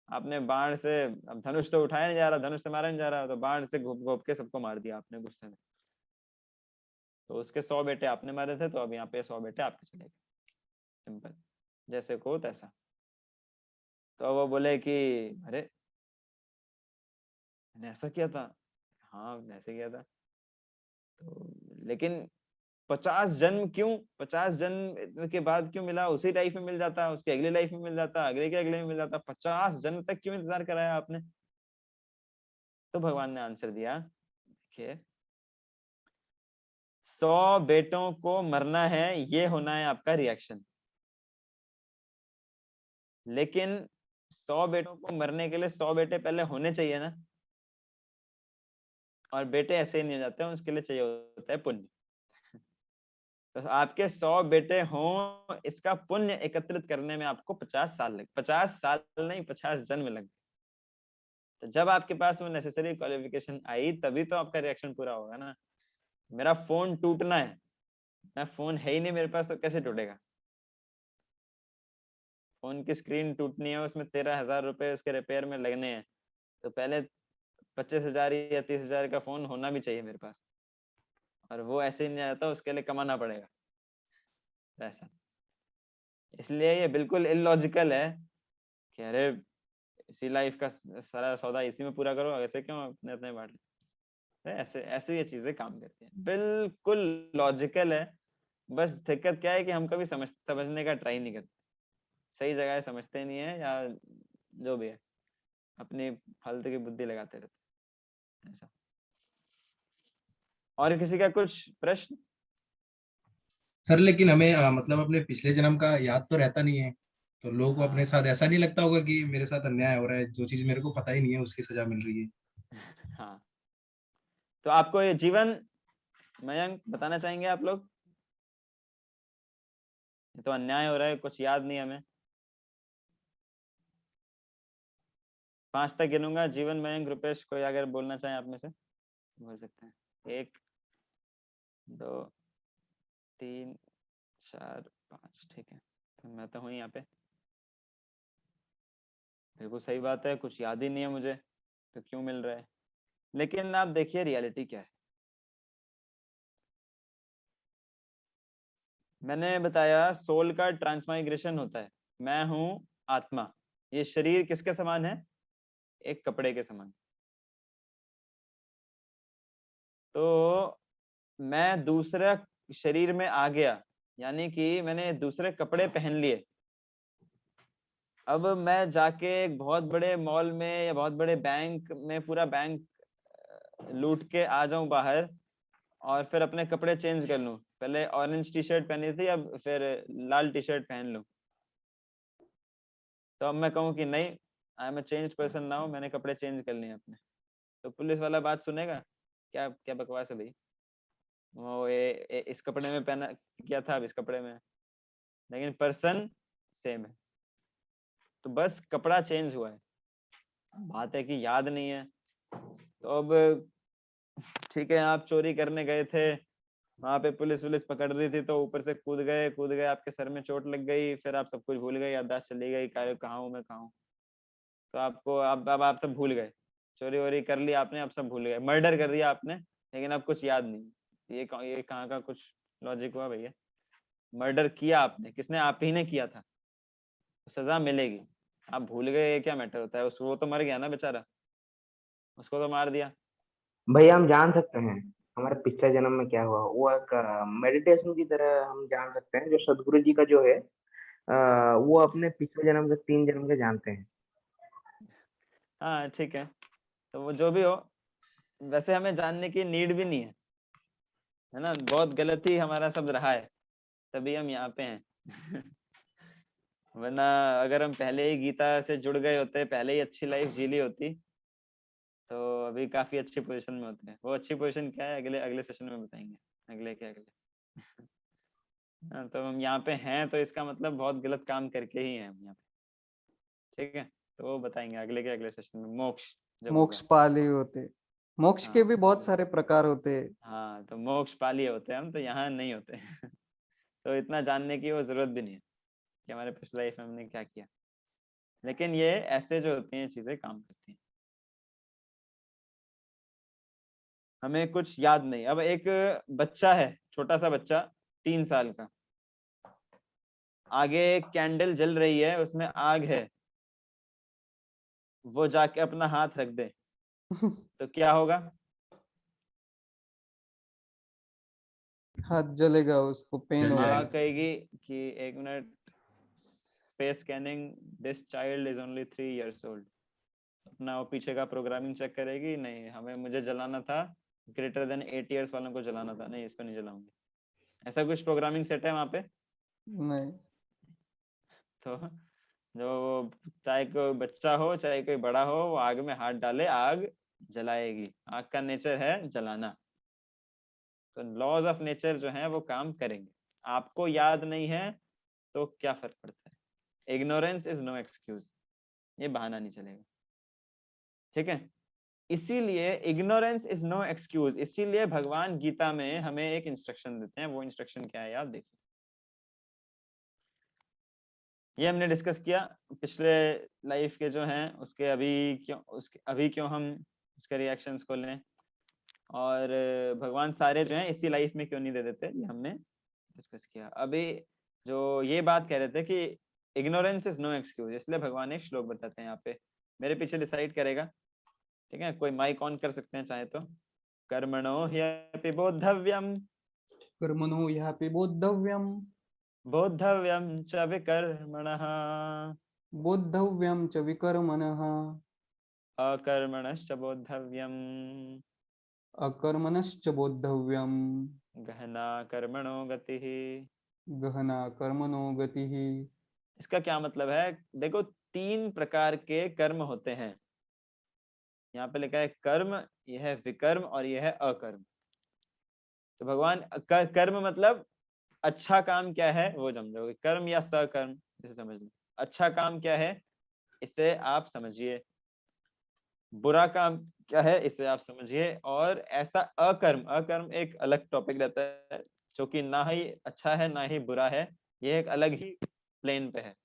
आपने बाण से, अब धनुष तो उठाया नहीं जा रहा, धनुष से मारा नहीं जा रहा, तो बाण से घोप घोप के सबको मार दिया आपने गुस्से में। तो उसके 100 बेटे आपने मारे थे, तो अब यहाँ पे 100 बेटे आपके चले गए। सिंपल, जैसे को तैसा। तो वो बोले कि अरे मैंने ऐसा किया था, हाँ ऐसे किया था। तो लेकिन 50 जन्म क्यों, 50 जन्म के बाद क्यों मिला, उसी लाइफ में मिल जाता, उसके अगली लाइफ में मिल जाता, अगले के अगले में मिल जाता, 50 जन्म तक क्यों इंतजार कराया आपने। तो भगवान ने आंसर दिया, देखिए 100 बेटों को मरना है, ये होना है आपका रिएक्शन। लेकिन 100 बेटों को मरने के लिए 100 बेटे पहले होने चाहिए ना, और बेटे ऐसे ही नहीं हो जाते हैं, उसके लिए चाहिए होता है पुण्य। तो आपके 100 बेटे हों, इसका पुण्य एकत्रित करने में आपको 50 साल लगे, 50 साल नहीं 50 जन्म लगे। तो जब आपके पास वो नेसेसरी क्वालिफिकेशन आई, तभी तो आपका रिएक्शन पूरा होगा ना। मेरा फोन टूटना है, मैं फोन है ही नहीं मेरे पास, तो कैसे टूटेगा। फोन की स्क्रीन टूटनी है, उसमें 13,000 रुपए उसके रिपेयर में लगने हैं, तो पहले 25,000 या 30,000 का फोन होना भी चाहिए मेरे पास, और वो ऐसे ही नहीं आता, उसके लिए कमाना पड़ेगा ऐसा। इसलिए ये बिल्कुल इलॉजिकल है कि अरे इसी लाइफ का सारा सौदा इसी में पूरा करो, ऐसे क्यों अपने अपने बांट ले। ऐसे ऐसे ये चीजें काम करती हैं, बिल्कुल लॉजिकल है। बस दिक्कत क्या है कि हम कभी समझने का ट्राई नहीं करते, सही जगह समझते नहीं है, या जो भी है अपनी फालतू की बुद्धि लगाते रहते हैं ऐसा। और किसी का कुछ प्रश्न। सर लेकिन हमें मतलब अपने पिछले जन्म का याद तो रहता नहीं है, तो लोगों को अपने साथ ऐसा नहीं लगता होगा कि मेरे साथ अन्याय हो रहा है, जो चीज मेरे को पता ही नहीं है उसकी सजा मिल रही है। हाँ, तो आपको ये जीवन मयंक बताना चाहेंगे आप लोग, ये तो अन्याय हो रहा है, कुछ याद नहीं हमें। 5 तक गिनूंगा, जीवन मयंक रुपेश कोई अगर बोलना चाहे आप में से बोल सकते हैं। 1 2 3 4 5, ठीक है, तो मैं तो हूँ यहाँ पे। बिल्कुल सही बात है, कुछ याद ही नहीं है मुझे, तो क्यों मिल रहा है। लेकिन आप देखिए रियलिटी क्या है। मैंने बताया सोल का ट्रांसमाइग्रेशन होता है, मैं हूँ आत्मा, ये शरीर किसके समान है, एक कपड़े के समान। तो मैं दूसरा शरीर में आ गया, यानी कि मैंने दूसरे कपड़े पहन लिए। अब मैं जाके एक बहुत बड़े मॉल में या बहुत बड़े बैंक में पूरा बैंक लूट के आ जाऊं बाहर, और फिर अपने कपड़े चेंज कर लूं। पहले ऑरेंज टी शर्ट पहनी थी, अब फिर लाल टी शर्ट पहन लूं। तो अब मैं कहूँ कि नहीं, I am a change person now, मैंने कपड़े चेंज कर लिए अपने। तो पुलिस वाला बात सुनेगा, क्या क्या बकवास है भाई, वो इस कपड़े में पहना किया था, अब इस कपड़े में, लेकिन पर्सन सेम है। तो बस कपड़ा चेंज हुआ है, बात है कि याद नहीं है। तो अब ठीक है, आप चोरी करने गए थे, वहां पे पुलिस पकड़ रही थी, तो ऊपर से कूद गए, आपके सर में चोट लग गई, फिर आप सब कुछ भूल गए, याददाश्त चली गई, कहाँ हूँ मैं, कहाँ हूँ। तो आपको अब आप सब भूल गए, चोरी वोरी कर लिया आपने, अब सब भूल गए, मर्डर कर दिया आपने, लेकिन अब कुछ याद नहीं। ये कहाँ का कुछ लॉजिक हुआ भैया। मर्डर किया आपने, किसने, आप ही ने किया था, तो सजा मिलेगी। आप भूल गए, ये क्या मैटर होता है, वो तो मर गया ना बेचारा, उसको तो मार दिया। भैया हम जान सकते हैं हमारे पिछले जन्म में क्या हुआ, वो एक मेडिटेशन की तरह हम जान सकते हैं, जो सदगुरु जी का जो है वो अपने पिछले जन्म के 3 जन्म के जानते हैं। हाँ ठीक है, तो वो जो भी हो, वैसे हमें जानने की नीड भी नहीं है ना, बहुत गलत ही हमारा सब रहा है, तभी हम यहाँ पे हैं। वरना अगर हम पहले ही गीता से जुड़ गए होते, पहले ही अच्छी लाइफ जी ली होती, तो अभी काफी अच्छी पोजीशन में होते हैं। वो अच्छी पोजीशन क्या है, अगले अगले सेशन में बताएंगे, अगले के अगले। हाँ, तो हम यहाँ पे हैं, तो इसका मतलब बहुत गलत काम करके ही हैं हम यहाँ पे, ठीक है। तो वो बताएंगे अगले के अगले सेशन में, मोक्ष जो मोक्ष होगा। पाली होते, मोक्ष के हाँ भी बहुत सारे प्रकार होते हैं। हाँ, तो मोक्ष पाली होते हैं हम, तो यहाँ नहीं होते। तो इतना जानने की वो जरूरत भी नहीं है कि हमारे पिछले लाइफ में हमने क्या किया, लेकिन ये ऐसे जो होती हैं चीजें काम करती हैं। हमें कुछ याद नहीं। अब एक बच्चा है, छोटा सा बच्चा 3 साल का, आगे एक कैंडल जल रही है, उसमें आग है, वो जाके अपना हाथ रख दे तो क्या होगा? हाथ जलेगा, उसको पेन जल होगा। जाएगा। माँ कहेगी कि 1 minute, face scanning, this child is only 3 years old। अपना वो पीछे का प्रोग्रामिंग चेक करेगी, नहीं हमें मुझे जलाना था, ग्रेटर देन 8 years वालों को जलाना था, नहीं इसको नहीं जलाऊंगी। ऐसा कुछ प्रोग्रामिंग सेट है वहाँ पे? नहीं, तो जो चाहे कोई बच्चा हो चाहे कोई बड़ा हो, वो आग में हाथ डाले आग जलाएगी। आग का नेचर है जलाना। तो लॉज ऑफ नेचर जो है वो काम करेंगे। आपको याद नहीं है तो क्या फर्क पड़ता है? इग्नोरेंस इज नो एक्सक्यूज, ये बहाना नहीं चलेगा। ठीक है, इसीलिए इग्नोरेंस इज नो एक्सक्यूज, इसीलिए भगवान गीता में हमें एक इंस्ट्रक्शन देते हैं। वो इंस्ट्रक्शन क्या है आप देखिए। ये हमने डिस्कस किया पिछले लाइफ के जो हैं उसके अभी क्यों हम उसके रिएक्शंस को लें, और भगवान सारे जो हैं इसी लाइफ में क्यों नहीं दे देते, ये हमने डिस्कस किया। अभी जो ये बात कह रहे थे कि इग्नोरेंस इज नो एक्सक्यूज, इसलिए भगवान एक श्लोक बताते हैं यहाँ पे, मेरे पीछे डिसाइड करेगा। ठीक है, कोई माइक ऑन कर सकते हैं चाहे तो। कर्मणो ह्यपि बोद्धव्यम, कर्मणो ह्यापि बोद्धव्यम, बोद्धव्यम च विकर्मणः, बोद्धव्यम च विकर्मणः, अकर्मणश्च बोद्धव्यम, अकर्मणश्च बोद्धव्यम, गहना कर्मणो गतिः। गहना कर्मणो गतिः। इसका क्या मतलब है? देखो 3 प्रकार के कर्म होते हैं। यहाँ पे लिखा है कर्म, यह है विकर्म और यह है अकर्म। तो भगवान कर्म मतलब अच्छा काम क्या है वो समझोगे, कर्म या सकर्म इसे समझ लो। अच्छा काम क्या है इसे आप समझिए, बुरा काम क्या है इसे आप समझिए, और ऐसा अकर्म, अकर्म एक अलग टॉपिक रहता है जो कि ना ही अच्छा है ना ही बुरा है, ये एक अलग ही प्लेन पे है,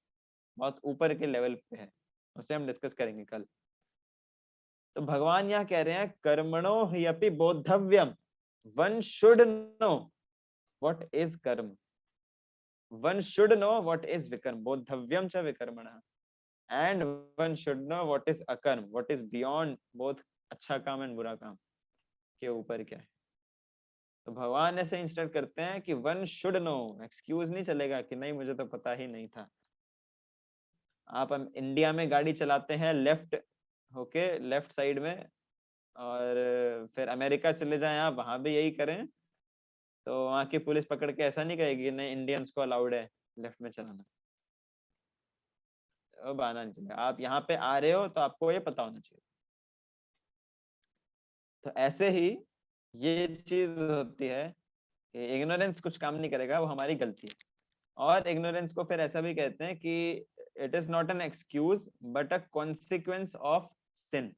बहुत ऊपर के लेवल पे है, उसे हम डिस्कस करेंगे कल। तो भगवान यहाँ कह रहे हैं कर्मणो ह्यपि बोद्धव्यम, one should know what is karma, one should know what is vikarma, बोद्धव्यम च विकर्मणः, and one should know what is akarma, what is beyond both अच्छा काम एंड बुरा काम के ऊपर क्या है। तो भगवान ऐसे इंस्ट्रक्ट करते हैं कि वन शुड नो, एक्सक्यूज नहीं चलेगा कि नहीं मुझे तो पता ही नहीं था। आप हम इंडिया में गाड़ी चलाते हैं लेफ्ट होके, लेफ्ट साइड में, और फिर अमेरिका चले जाएं आप, वहां भी यही करें, तो वहां की पुलिस पकड़ के ऐसा नहीं कहेगी नहीं इंडियंस को अलाउड है लेफ्ट में चलाना, तो बहाना नहीं चलेगा। आप यहाँ पे आ रहे हो तो आपको ये पता होना चाहिए। तो ऐसे ही ये चीज होती है कि इग्नोरेंस कुछ काम नहीं करेगा, वो हमारी गलती है। और इग्नोरेंस को फिर ऐसा भी कहते हैं कि it is not an excuse but a consequence of sin.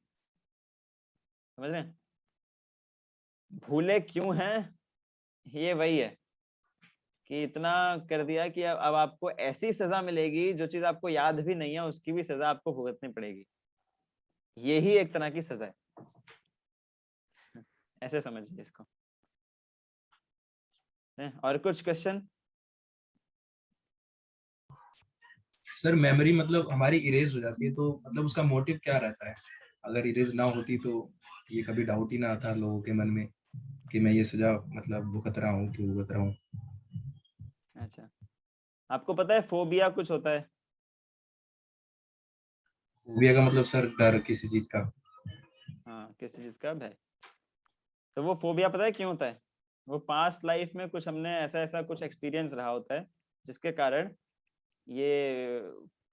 समझ रहे हैं? भूले क्यों हैं, ये वही है कि इतना कर दिया कि अब आपको ऐसी सजा मिलेगी, जो चीज आपको याद भी नहीं है उसकी भी सजा आपको भुगतनी पड़ेगी। यही एक तरह की सजा है, ऐसे समझिए इसको। और कुछ क्वेश्चन? सर मेमोरी मतलब हमारी इरेज हो जाती है, तो मतलब उसका मोटिव क्या रहता है? अगर इरेज ना होती तो ये कभी डाउट ही ना आता लोगों के मन में कि मैं ये सजा मतलब भुगत रहा हूँ, क्यों भुगत रहा हूँ। अच्छा, आपको पता है फोबिया कुछ होता है? फोबिया का मतलब सर डर किसी चीज का। हाँ, किसी चीज का भय। तो वो फोबिया पता है क्यों होता है? वो पास्ट लाइफ में कुछ हमने ऐसा कुछ एक्सपीरियंस रहा होता है जिसके कारण ये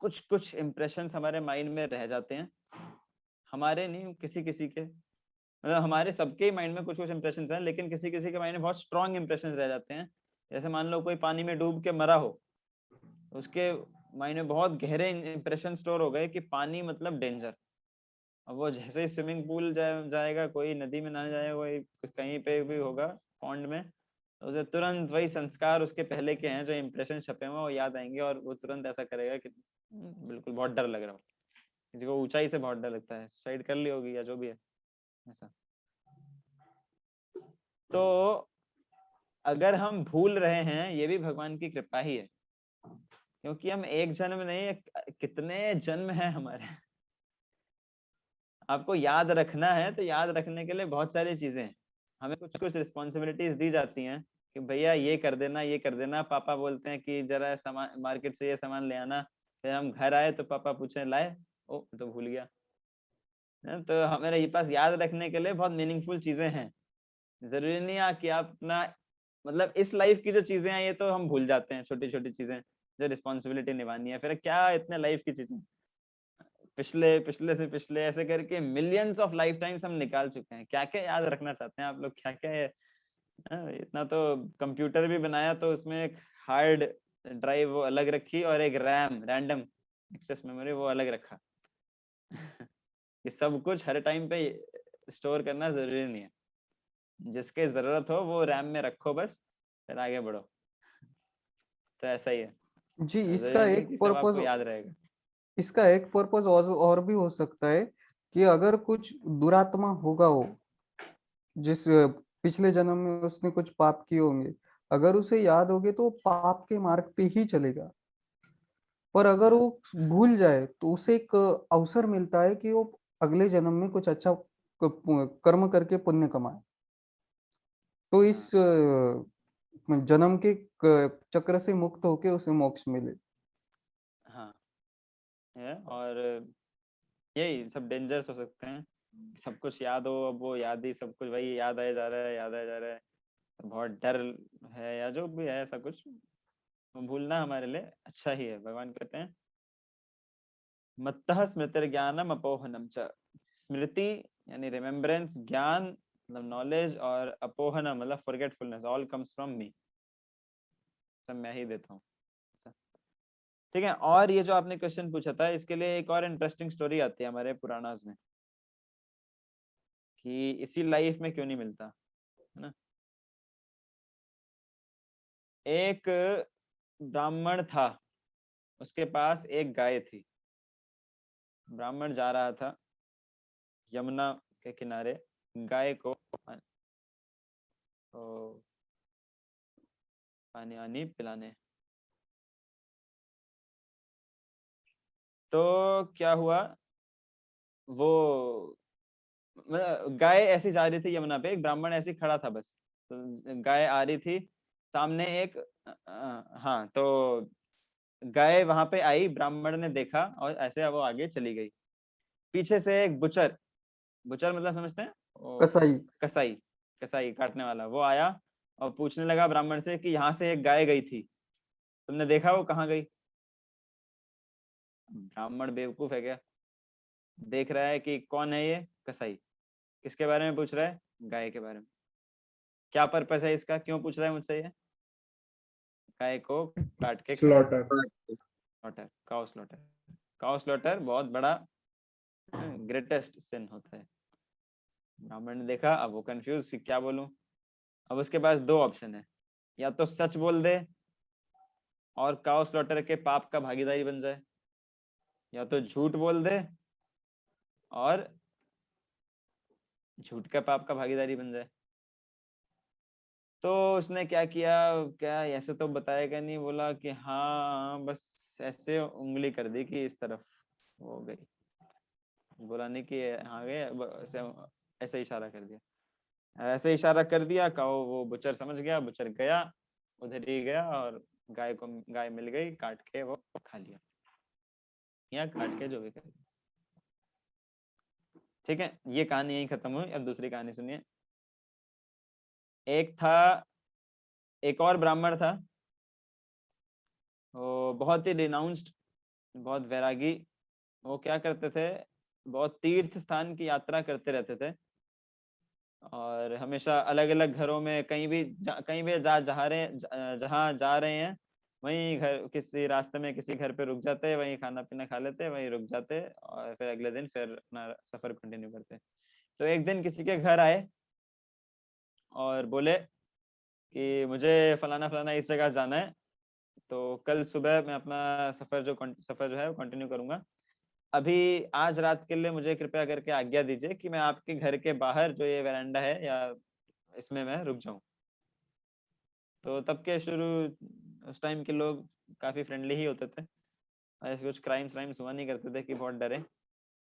कुछ कुछ इम्प्रेशंस हमारे माइंड में रह जाते हैं। हमारे नहीं, किसी किसी के, मतलब हमारे सबके माइंड में कुछ कुछ इम्प्रेशंस हैं, लेकिन किसी किसी के माइंड में बहुत स्ट्रॉन्ग इम्प्रेशंस रह जाते हैं। जैसे मान लो कोई पानी में डूब के मरा हो, उसके माइंड में बहुत गहरे इम्प्रेशन स्टोर हो गए कि पानी मतलब डेंजर, अब वो जैसे ही स्विमिंग पूल जाएगा, कोई नदी में नहाने जाएगा, कोई कहीं पे भी होगा पॉन्ड में, तो उसे तुरंत वही संस्कार उसके पहले के हैं जो इंप्रेशन छपे हुए वो याद आएंगे, और वो तुरंत ऐसा करेगा कि बिल्कुल बहुत डर लग रहा हो, किसी को ऊंचाई से बहुत डर लगता है, सुसाइड कर ली होगी या जो भी है ऐसा। तो अगर हम भूल रहे हैं, ये भी भगवान की कृपा ही है, क्योंकि हम एक जन्म नहीं, कितने जन्म है हमारे। आपको याद रखना है तो याद रखने के लिए बहुत सारी चीजें हैं, हमें कुछ कुछ रिस्पॉन्सिबिलिटीज दी जाती हैं कि भैया ये कर देना, ये कर देना। पापा बोलते हैं कि जरा सामान मार्केट से ये सामान ले आना, फिर हम घर आए तो पापा पूछे लाए, ओ तो भूल गया। तो हमारे पास याद रखने के लिए बहुत मीनिंगफुल चीजें हैं, जरूरी नहीं है कि आप अपना मतलब इस लाइफ की जो चीजें हैं ये तो हम भूल जाते हैं, छोटी छोटी चीजें जो रिस्पॉन्सिबिलिटी निभानी है, फिर क्या इतने लाइफ की चीजें, पिछले पिछले से पिछले ऐसे करके मिलियंस ऑफ लाइफ टाइम्स हम निकाल चुके हैं। क्या क्या याद रखना चाहते हैं आप लोग, क्या क्या है? इतना तो कंप्यूटर भी बनाया तो उसमें एक हार्ड ड्राइव वो अलग रखी और एक रैम रैंडम एक्सेस मेमोरी वो अलग रखा। ये सब कुछ हर टाइम पे स्टोर करना जरूरी नहीं है, जिसके जरूरत हो वो रैम में रखो बस, फिर आगे बढ़ो। तो ऐसा ही है, जी, इसका जरूरी नहीं एक कि सब आपको पर्पस याद रहेगा। इसका एक पर्पस और भी हो सकता है कि अगर कुछ दुरात्मा होगा, वो जिस पिछले जन्म में उसने कुछ पाप किए होंगे, अगर उसे याद होगे तो वो पाप के मार्ग पे ही चलेगा। पर अगर वो भूल जाए तो उसे एक अवसर मिलता है कि वो अगले जन्म में कुछ अच्छा कर्म करके पुण्य कमाए, तो इस जन्म के चक्र से मुक्त होके उसे मोक्ष मिले। हाँ है, और यही सब डेंजर्स हो सकते हैं, सब कुछ याद हो, अब वो याद ही सब कुछ वही याद आया जा रहा है, याद आया जा रहा है, तो बहुत डर है या जो भी है ऐसा कुछ, तो भूलना हमारे लिए अच्छा ही है। भगवान कहते हैं मत्तः स्मृतिर्ज्ञानम अपोहनम च, स्मृति यानी रिमेम्बरेंस, ज्ञान मतलब नॉलेज, और अपोहनम मतलब forgetfulness, all comes from me, सब मैं ही देता हूँ। ठीक है, और ये जो आपने क्वेश्चन पूछा था इसके लिए एक और इंटरेस्टिंग स्टोरी आती है हमारे पुराणास में, कि इसी लाइफ में क्यों नहीं मिलता, है ना। एक ब्राह्मण था, उसके पास एक गाय थी। ब्राह्मण जा रहा था यमुना के किनारे गाय को तो पानी वानी पिलाने। तो क्या हुआ, वो गाय ऐसी जा रही थी यमुना पे, एक ब्राह्मण ऐसे खड़ा था बस, तो गाय आ रही थी सामने एक हाँ, तो गाय वहां पे आई, ब्राह्मण ने देखा और ऐसे वो आगे चली गई। पीछे से एक बुचर, बुचर मतलब समझते हैं, कसाई। कसाई, कसाई काटने वाला, वो आया और पूछने लगा ब्राह्मण से कि यहाँ से एक गाय गई थी, तुमने देखा वो कहाँ गई? ब्राह्मण बेवकूफ है क्या, देख रहा है कि कौन है ये कसाई, किसके बारे में पूछ रहा है? गाय के बारे में। क्या पर्पस है इसका, क्यों पूछ रहा है मुझसे ये? गाय को काट के खाना। Slaughter. Slaughter, cow slaughter, cow slaughter बहुत बड़ा ग्रेटेस्ट सिन होता है। ब्राह्मण ने देखा, अब वो कंफ्यूज क्या बोलूं। अब उसके पास दो ऑप्शन है, या तो सच बोल दे और काउ स्लॉटर के पाप का भागीदारी बन जाए, या तो झूठ बोल दे और झूठ का पाप का भागीदारी बन जाए। तो उसने क्या किया, क्या ऐसे तो बताएगा नहीं, बोला कि हाँ बस ऐसे उंगली कर दी कि इस तरफ हो गई, बोला नहीं कि हाँ गए, ऐसे इशारा कर दिया, ऐसे इशारा कर दिया का वो बुचर समझ गया, बुचर गया उधर ही गया और गाय मिल गई, काट के वो खा लिया, या काट के जो भी कर। ठीक है, ये कहानी यही खत्म हुई। अब दूसरी कहानी सुनिए। एक और ब्राह्मण था, वो बहुत ही रिनाउंस्ड, बहुत वैरागी। वो क्या करते थे, बहुत तीर्थ स्थान की यात्रा करते रहते थे, और हमेशा अलग अलग घरों में कहीं भी जहाँ जा रहे हैं जहाँ जा रहे हैं वहीं घर किसी रास्ते में किसी घर पे रुक जाते, वहीं खाना पीना खा लेते, वहीं रुक जाते और फिर अगले दिन फिर अपना सफर कंटिन्यू करते। तो एक दिन किसी के घर आए और बोले कि मुझे फलाना फलाना इस जगह जाना है, तो कल सुबह मैं अपना सफर जो है वो कंटिन्यू करूंगा। अभी आज रात के लिए मुझे कृपया करके आज्ञा दीजिए कि मैं आपके घर के बाहर जो ये वेरांडा है या इसमें मैं रुक जाऊं। तो तब के शुरू उस टाइम के लोग काफी फ्रेंडली ही होते थे, ऐसे कुछ क्राइम्स हुआ नहीं करते थे कि बहुत डरे,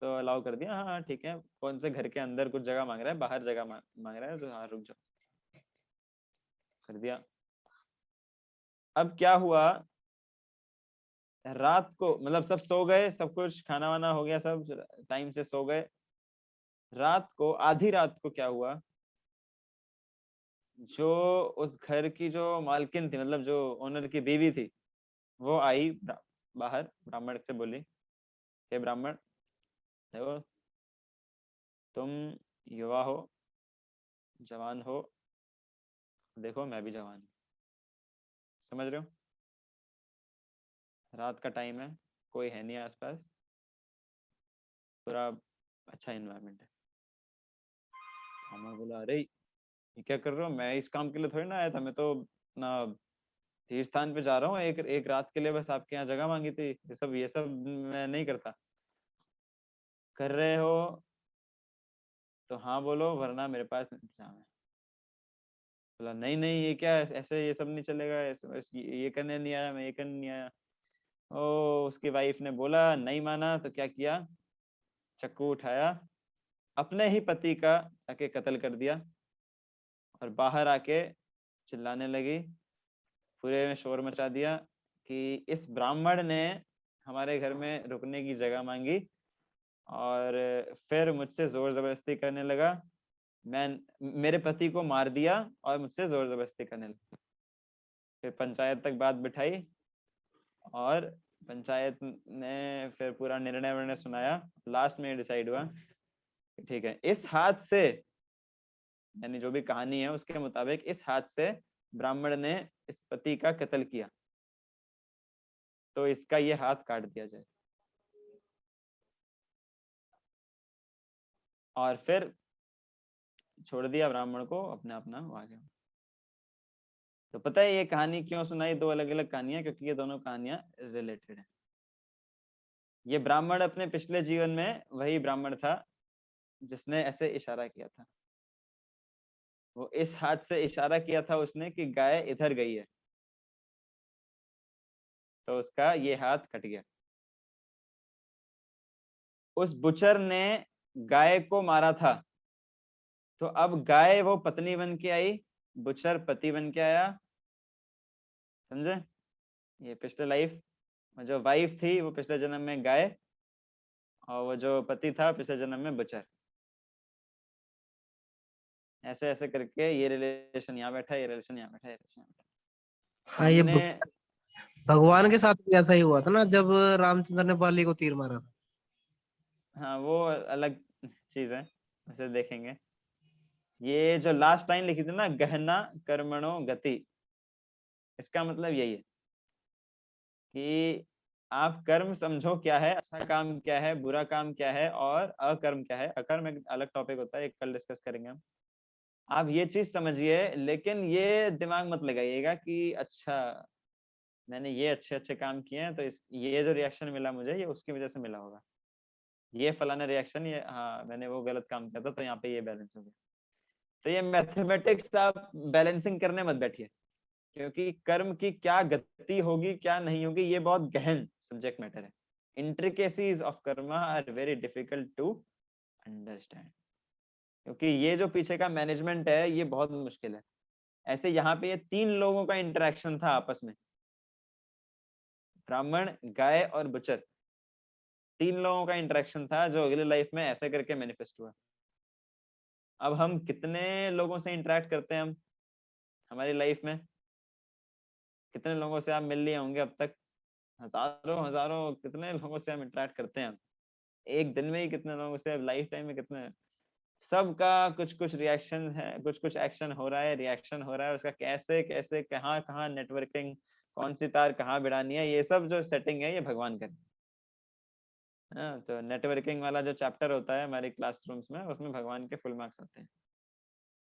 तो अलाउ कर दिया, हाँ हाँ ठीक है, कौन से घर के अंदर कुछ जगह मांग रहा है, बाहर जगह मांग रहा है, तो हाँ रुक जाओ, कर दिया। अब क्या हुआ, रात को मतलब सब सो गए, सब कुछ खाना वाना हो गया, सब टाइम से सो गए। रात को आधी रात को क्या हुआ, जो उस घर की जो मालकिन थी, मतलब जो ओनर की बीवी थी, वो आई बाहर, ब्राह्मण से बोली, हे ब्राह्मण देखो, तुम युवा हो, जवान हो, देखो मैं भी जवान हूँ, समझ रहे हो, रात का टाइम है, कोई है नहीं आसपास, पूरा अच्छा एनवायरनमेंट है। हमारा बोला अरे ये क्या कर रहे हो, मैं इस काम के लिए थोड़ी ना आया था, मैं तो ना तीर्थ स्थान पे जा रहा हूँ, एक रात के लिए बस आपके यहाँ जगह मांगी थी, ये सब मैं नहीं करता। कर रहे हो तो हाँ बोलो, वरना मेरे पास इंतजाम है। बोला नहीं नहीं ये क्या ऐसे, ये सब नहीं चलेगा, ये करने नहीं आया, मैं ये करने नहीं आया। ओ उसकी वाइफ ने बोला, नहीं माना तो क्या किया, चाकू उठाया, अपने ही पति का आके कत्ल कर दिया और बाहर आके चिल्लाने लगी, पूरे में शोर मचा दिया कि इस ब्राह्मण ने हमारे घर में रुकने की जगह मांगी और फिर मुझसे जोर जबरदस्ती करने लगा, मैं मेरे पति को मार दिया और मुझसे जोर जबरदस्ती करने लगा। फिर पंचायत तक बात बिठाई और पंचायत ने फिर पूरा निर्णय सुनाया, लास्ट में डिसाइड हुआ ठीक है, इस हाथ से, यानी जो भी कहानी है उसके मुताबिक इस हाथ से ब्राह्मण ने इस पति का कत्ल किया, तो इसका ये हाथ काट दिया जाए। और फिर छोड़ दिया ब्राह्मण को, अपना अपना वो आ गया। तो पता है ये कहानी क्यों सुनाई, दो अलग अलग कहानियां, क्योंकि ये दोनों कहानियां रिलेटेड है। ये ब्राह्मण अपने पिछले जीवन में वही ब्राह्मण था जिसने ऐसे इशारा किया था, वो इस हाथ से इशारा किया था उसने कि गाय इधर गई है, तो उसका ये हाथ कट गया। उस बुचर ने गाय को मारा था, तो अब गाय वो पत्नी बन के आई, बुचर पति बन के आया, समझे। ये पिछले लाइफ में जो वाइफ थी वो पिछले जन्म में गाय, और वो जो पति था पिछले जन्म में बुचर। ऐसे ऐसे करके ये रिलेशन यहाँ बैठा, ये रिलेशन यहाँ बैठा, ये रिलेशन यहाँ बैठा। हाँ, ये हमने भगवान के साथ भी ऐसा ही हुआ था ना, जब रामचंद्र ने बाली को तीर मारा था। हाँ वो अलग चीज है, उसे देखेंगे। ये जो लास्ट लाइन लिखी थी ना, गहना कर्मणो गति, इसका मतलब यही है कि आप कर्म समझो क्या है, अच्छा काम क्या है, बुरा काम क्या है, और अकर्म क्या है। अकर्म एक अलग टॉपिक होता है, एक कल डिस्कस करेंगे हम। आप ये चीज समझिए, लेकिन ये दिमाग मत लगाइएगा कि अच्छा मैंने ये अच्छे अच्छे काम किए हैं तो ये जो रिएक्शन मिला मुझे ये उसकी वजह से मिला होगा, ये फलाना रिएक्शन, ये हाँ मैंने वो गलत काम किया था तो यहाँ पे ये बैलेंस हो गया। तो ये मैथमेटिक्स आप बैलेंसिंग करने मत बैठिए, क्योंकि कर्म की क्या गति होगी क्या नहीं होगी ये बहुत गहन सब्जेक्ट मैटर है। Intricacies of karma are very difficult to understand, क्योंकि ये जो पीछे का मैनेजमेंट है ये बहुत मुश्किल है। ऐसे यहाँ पे ये तीन लोगों का इंटरेक्शन था आपस में, ब्राह्मण, गाय और बुचर, तीन लोगों का इंटरेक्शन था जो अगली लाइफ में ऐसे करके मैनिफेस्ट हुआ। अब हम कितने लोगों से इंटरेक्ट करते हैं, हम हमारी लाइफ में कितने लोगों से आप मिल लिए होंगे अब तक, हजारों हजारों, कितने लोगों से हम इंटरेक्ट करते हैं, एक दिन में ही कितने लोगों से, लाइफ टाइम में कितने। सबका कुछ कुछ रिएक्शन है, कुछ कुछ एक्शन हो रहा है, रिएक्शन हो रहा है, उसका कैसे कैसे कहाँ कहाँ नेटवर्किंग कौन सी तार कहाँ भिड़ानी है, ये सब जो सेटिंग है ये भगवान करे। हाँ, तो नेटवर्किंग वाला जो चैप्टर होता है हमारे क्लासरूम्स में, उसमें भगवान के फुल मार्क्स आते हैं,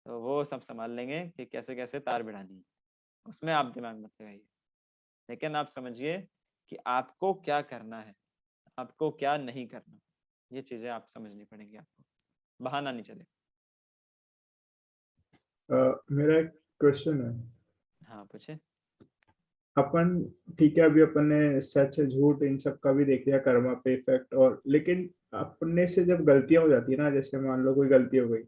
तो वो सब संभाल लेंगे कि कैसे कैसे तार भिड़ानी है, उसमें आप दिमाग मत लगाइए। लेकिन आप समझिए कि आपको क्या करना है, आपको क्या नहीं करना, ये चीजें आप समझनी पड़ेंगी, आपको बहाना नहीं चले। मेरा एक क्वेश्चन है। हाँ पूछे। अपन ठीक है, अभी अपन ने सच झूठ इन सब का भी देख लिया, कर्मा पे इफेक्ट, और लेकिन अपने से जब गलतियां हो जाती है ना, जैसे मान लो कोई गलती हो गई,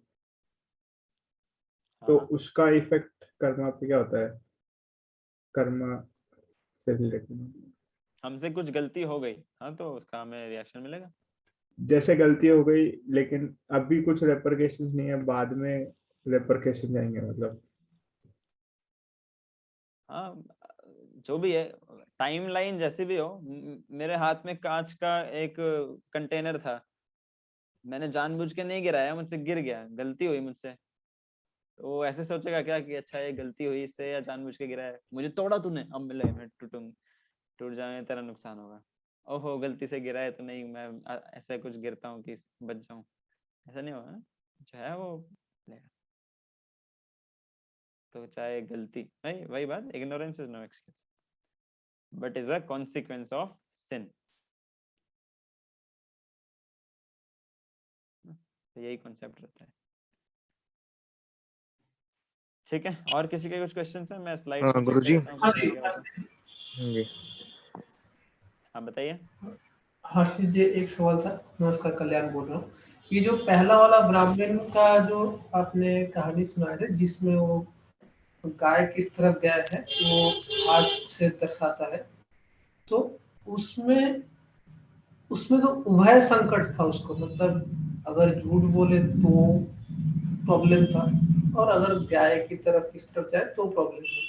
तो हाँ उसका इफेक्ट कर्मा पे क्या होता है, कर्मा से रिलेटेड। हमसे कुछ गलती हो गई, हाँ तो उसका हमें रिएक्शन मिलेगा। जैसे गलती हो गई लेकिन अभी कुछ रेपरकेशन नहीं है, बाद में रेपरकेशन जाएंगे मतलब। हाँ जो भी है, टाइमलाइन जैसी भी हो, मेरे हाथ में कांच का एक कंटेनर था, मैंने जानबूझ के नहीं गिराया, मुझसे गिर गया, गलती हुई मुझसे, तो वो ऐसे सोचेगा क्या कि अच्छा ये गलती हुई इससे या जानबूझ के गिराया, मुझे तोड़ा तूने, अब मिले मैं टूट जाए, तेरा नुकसान होगा। ओहो गलती से गिरा है तो नहीं, मैं ऐसा कुछ गिरता हूँ कि बच जाऊं, ऐसा नहीं होगा ना, जो है वो लेगा। तो चाहे गलती, वही वही बात, ignorance is no excuse but is a consequence of sin. तो यही कॉन्सेप्ट रहता है। ठीक है, और किसी के कुछ क्वेश्चंस हैं? मैं स्लाइड हाँ चेक कर गुरुजी। लेता हूँ कुछ रह गया हो तो। जी। हाँ बताइए। हर्षित जी, एक सवाल था। नमस्कार, कल्याण बोल रहा हूँ। ये जो पहला वाला ब्राह्मण का जो आपने कहानी सुनाया था, जिसमें वो गाय किस तरफ गया है वो हाथ से दर्शाता है, तो उसमें उसमें तो उभय संकट था उसको, मतलब अगर झूठ बोले तो प्रॉब्लम था, और अगर गाय की तरफ किस तरफ जाए तो प्रॉब्लम था।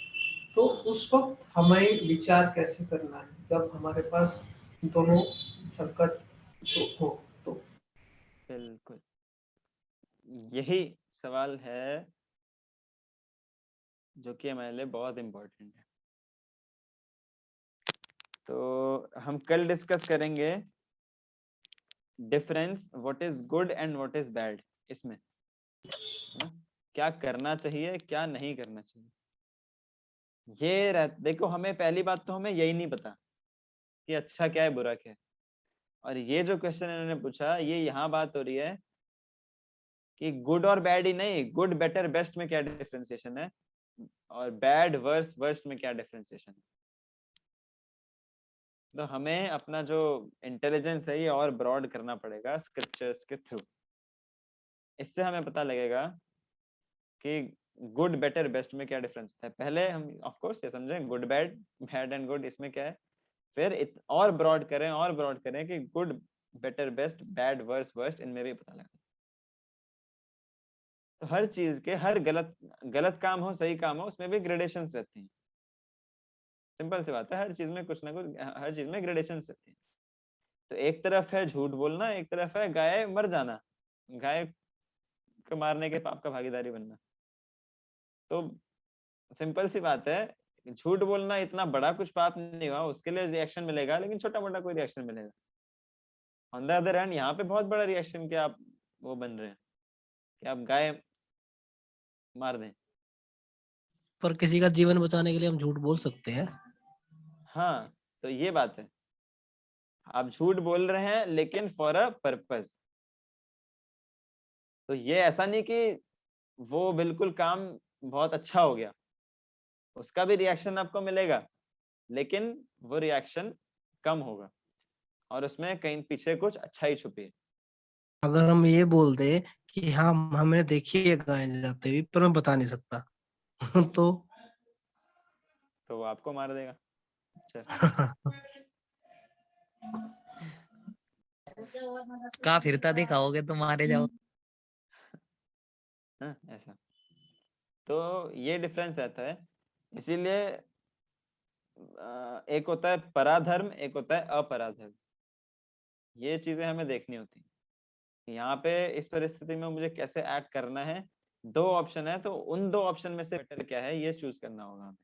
तो उस वक्त हमें विचार कैसे करना है जब हमारे पास दोनों संकट तो हो तो? बिल्कुल यही सवाल है जो कि हमारे लिए बहुत इम्पोर्टेंट है। तो हम कल डिस्कस करेंगे difference what is good and what is bad, इसमें है ना, क्या करना चाहिए क्या नहीं करना चाहिए। देखो, हमें पहली बात तो हमें यही नहीं पता कि अच्छा क्या है बुरा क्या है, और ये जो क्वेश्चन इन्होंने पूछा, ये यहाँ बात हो रही है कि गुड और बैड ही नहीं, गुड बेटर बेस्ट में क्या डिफरेंशिएशन है, और बैड वर्स वर्स्ट में क्या डिफरेंशिएशन है। तो हमें अपना जो इंटेलिजेंस है ये और ब्रॉड करना पड़ेगा स्क्रिप्चर्स के थ्रू। इससे हमें पता लगेगा कि गुड बेटर बेस्ट में क्या डिफरेंस है। पहले हम ऑफ कोर्स ये समझें good bad, bad and good इसमें क्या है, फिर और ब्रॉड करें कि good better best bad worse worst इनमें भी पता लगा। तो हर चीज के, हर गलत काम हो सही काम हो, उसमें भी ग्रेडेशंस रहती हैं। सिंपल सी बात है, हर चीज में कुछ ना कुछ, हर चीज में ग्रेडेशंस रहती हैं। तो एक तरफ है झूठ बोलना, एक तरफ है गाय मर जाना, गाय को मारने के पाप का भागीदारी बनना। तो सिंपल सी बात है, झूठ बोलना इतना बड़ा कुछ पाप नहीं हुआ, उसके लिए रिएक्शन मिलेगा, लेकिन छोटा मोटा कोई रिएक्शन मिलेगा। ऑन द अदर हैंड यहाँ पे बहुत बड़ा रिएक्शन कि आप वो बन रहे हैं कि आप गाय मार दें। पर किसी का जीवन बचाने के लिए हम झूठ बोल सकते हैं। हाँ तो ये बात है, आप झूठ बोल रहे हैं लेकिन फॉर अ पर्पस। तो ये ऐसा नहीं कि वो बिल्कुल काम बहुत अच्छा हो गया, उसका भी रिएक्शन आपको मिलेगा, लेकिन वो रिएक्शन कम होगा और उसमें कहीं पीछे कुछ अच्छा ही छुपी है। अगर हम ये बोल दे कि हाँ हमने देखी है गाय जाते हुए पर मैं बता नहीं सकता तो वो आपको मार देगा। चल कहाँ फिरता दिखाओगे तुम, मारे जाओ। हाँ, ऐसा तो ये डिफरेंस रहता है। इसीलिए एक होता है पराधर्म, एक होता है अपराधर्म। ये चीजें हमें देखनी होती है। यहाँ पे इस परिस्थिति में मुझे कैसे एक्ट करना है, दो ऑप्शन है, तो उन दो ऑप्शन में से बेटर क्या है ये चूज करना होगा हमें।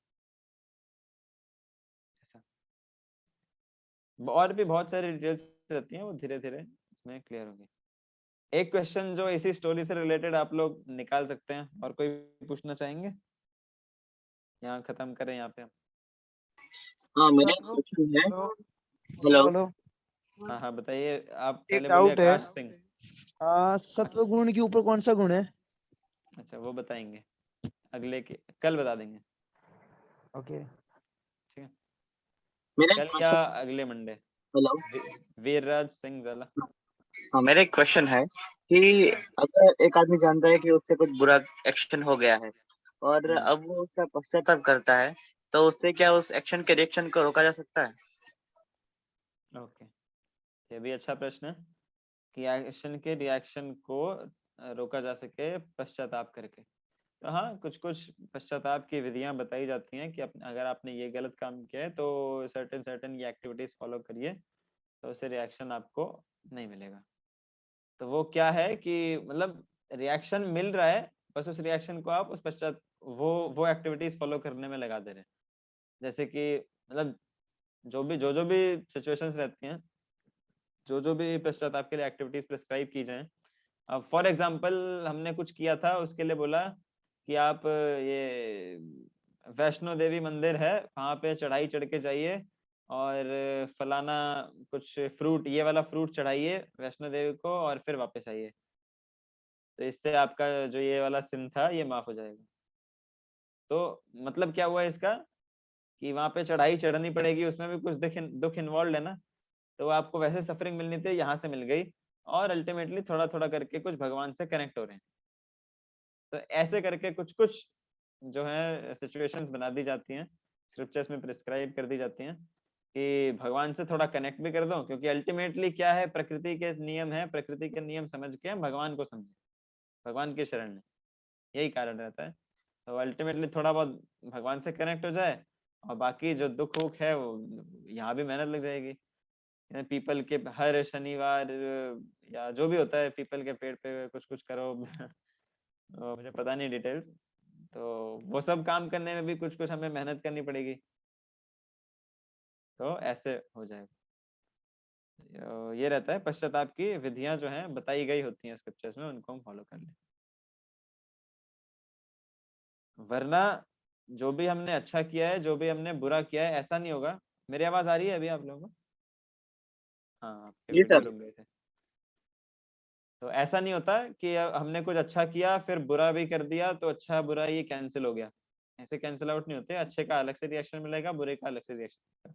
और भी बहुत सारी डिटेल्स रहती हैं, वो धीरे धीरे इसमें क्लियर होगी। एक क्वेश्चन जो इसी स्टोरी से रिलेटेड आप लोग निकाल सकते हैं, और कोई पूछना चाहेंगे? यहाँ खत्म करें यहाँ पे हम। हाँ मेरा क्वेश्चन है। हेलो। हाँ हाँ बताइए, आप एक पहले बोलिए डाउट है, आकाश सिंह। सत्व गुण के ऊपर कौन सा गुण है? अच्छा वो बताएंगे अगले के, कल बता देंगे। ओके। ठीक है, मेरा कल एक या क्वेश्चन। अगले मंडे। हेलो। वीरराज सिंह जाला। हाँ मेरा एक क्वेश्चन है कि अगर एक आदमी जानता है कि उससे कुछ बुरा एक्शन हो गया है और अब वो उसका पश्चाताप करता है, तो उससे क्या उस एक्शन के रिएक्शन को रोका जा सकता है? ओके, ये भी अच्छा प्रश्न है कि एक्शन के रिएक्शन को रोका जा सके पश्चाताप करके। तो हाँ, कुछ कुछ पश्चाताप की विधियां बताई जाती हैं कि अगर आपने ये गलत काम किया है तो सर्टेन ये एक्टिविटीज फॉलो करिए, तो उससे रिएक्शन आपको नहीं मिलेगा। तो वो क्या है कि मतलब रिएक्शन मिल रहा है, बस उस रिएक्शन को आप उस पश्चात वो एक्टिविटीज फॉलो करने में लगा दे रहे हैं। जैसे कि मतलब जो भी सिचुएशंस रहती हैं, जो भी पश्चाताप के लिए एक्टिविटीज प्रिस्क्राइब की जाएं, अब फॉर एग्जांपल हमने कुछ किया था, उसके लिए बोला कि आप ये वैष्णो देवी मंदिर है, वहां पे चढ़ाई चढ़ के जाइए और फलाना कुछ फ्रूट, ये वाला फ्रूट चढ़ाइए वैष्णो देवी को और फिर वापस आइए, तो इससे आपका जो ये वाला सिन था ये माफ हो जाएगा। तो मतलब क्या हुआ इसका कि वहां पे चढ़ाई चढ़नी पड़ेगी, उसमें भी कुछ दुख इन्वॉल्व है ना, तो आपको वैसे सफरिंग मिलनी थी, यहाँ से मिल गई, और अल्टीमेटली थोड़ा थोड़ा करके कुछ भगवान से कनेक्ट हो रहे हैं। तो ऐसे करके कुछ कुछ जो है सिचुएशंस बना दी जाती हैं, स्क्रिप्चर्स में प्रिस्क्राइब कर दी जाती हैं कि भगवान से थोड़ा कनेक्ट भी कर दो, क्योंकि अल्टीमेटली क्या है, प्रकृति के नियम है, प्रकृति के नियम समझ के हम भगवान को समझे, भगवान के शरण में, यही कारण रहता है। तो अल्टीमेटली थोड़ा बहुत भगवान से कनेक्ट हो जाए, और बाकी जो दुख वुख है वो यहाँ भी मेहनत लग जाएगी। पीपल के हर शनिवार या जो भी होता है पीपल के पेड़ पे कुछ कुछ करो मुझे पता नहीं डिटेल्स, तो वो सब काम करने में भी कुछ कुछ हमें मेहनत करनी पड़ेगी, तो ऐसे हो जाएगा। ये रहता है, पश्चाताप की विधियां जो हैं बताई गई होती हैं स्क्रिप्चर्स में, उनको हम फॉलो कर लें, वरना जो भी हमने अच्छा किया है, जो भी हमने बुरा किया है, ऐसा नहीं होगा। मेरी आवाज आ रही है अभी आप लोगों को? हाँ, आपके जी वीडियो सर। रुक गए थे। तो ऐसा नहीं होता कि हमने कुछ अच्छा किया फिर बुरा भी कर दिया तो अच्छा बुरा ये कैंसिल हो गया, ऐसे कैंसिल आउट नहीं होते। अच्छे का अलग से रिएक्शन मिलेगा, बुरे का अलग से रिएक्शन मिलेगा।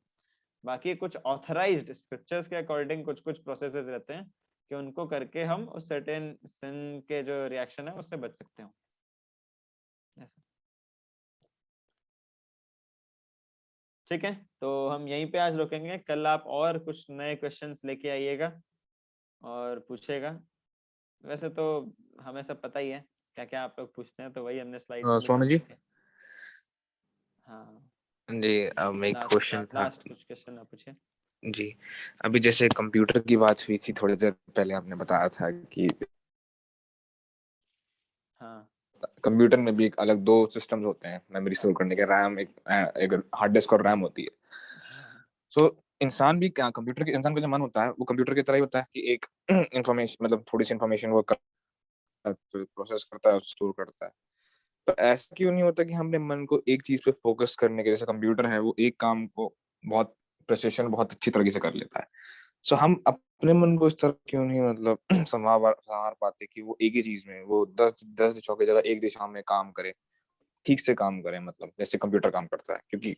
बाकी कुछ ऑथराइज्ड स्क्रिप्चर्स के अकॉर्डिंग कुछ कुछ प्रोसेसेस रहते हैं कि उनको करके हम उस सर्टेन सिन के जो रिएक्शन है उससे बच सकते हो। ऐसा ठीक है, तो हम यहीं पे आज रोकेंगे। कल आप और कुछ नए क्वेश्चंस लेके आइएगा और पूछेगा। वैसे तो हमें सब पता ही है क्या क्या आप लोग पूछते हैं, तो वही हमने स्लाइड में लिखा सोनू जी। दिया। हाँ जी, एक क्वेश्चन था लास्ट कुछ क्वेश्चन आप पूछे। जी। अभी जैसे कंप्यूटर की बात हुई थी थोड़ी देर पहले, आपने बताया था कि हाँ कंप्यूटर में भी एक अलग दो सिस्टम्स होते हैं मेमोरी स्टोर करने के, रैम एक हार्ड डिस्क और रैम होती है। सो इंसान भी क्या, कंप्यूटर के इंसान का जो मन होता है वो कंप्यूटर की तरह ही होता है कि एक इंफॉर्मेशन मतलब थोड़ी सी इंफॉर्मेशन वो प्रोसेस करता है, स्टोर करता है। तो ऐसा क्यों नहीं होता कि हमने मन को एक चीज पे फोकस करने के, जैसे कंप्यूटर है वो एक काम को बहुत प्रेसिशन बहुत अच्छी तरीके से कर लेता है, सो हम अपने मन को इस तरह क्यों नहीं मतलब संवार पाते कि वो एक ही चीज में वो 10 दिशाओं की जगह एक दिशा में काम करे, ठीक से काम करे, मतलब जैसे कंप्यूटर काम करता है। क्योंकि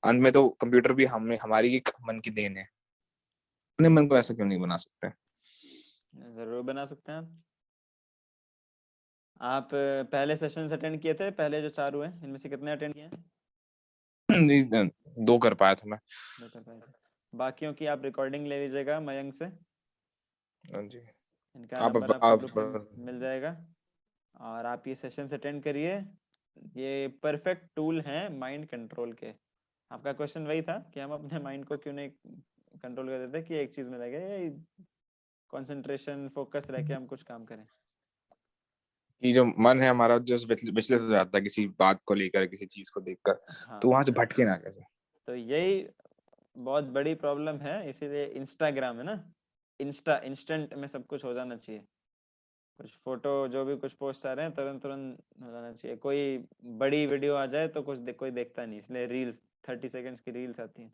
अंत में तो कंप्यूटर भी हमें हमारी एक मन की देन है, अपने मन को ऐसा क्यों नहीं बना सकते? जरूर बना सकते हैं आप पहले सेशंस अटेंड किए थे, पहले जो 4 हुए इनमें से कितने अटेंड किए हैं? 2 कर पाया था मैं। 2 कर पाए थे। बाकियों की आप रिकॉर्डिंग ले लीजिएगा मयंक से, जी इनका आप नंबर आपको ग्रुप में मिल जाएगा, और आप ये सेशंस अटेंड करिए। ये परफेक्ट टूल हैं माइंड कंट्रोल के। आपका क्वेश्चन वही था कि हम अपने माइंड को क्यों नहीं कंट्रोल कर देते कि एक चीज में लगे, कंसंट्रेशन फोकस रह के हम कुछ काम करें। कि जो मन है हमारा जो विचलित हो जाता है किसी बात को लेकर, किसी चीज को देखकर, हाँ तो वहां से भटके ना कैसे। तो यही बहुत बड़ी प्रॉब्लम है, इसीलिए इंस्टाग्राम है ना, इंस्टेंट में सब कुछ हो जाना चाहिए। कुछ फोटो जो भी कुछ पोस्ट आ रहे हैं तुरंत तुरंत हो जाना चाहिए। कोई बड़ी वीडियो आ जाए तो कोई देखता नहीं, इसलिए रील्स 30 सेकंड्स की रील्स आती हैं।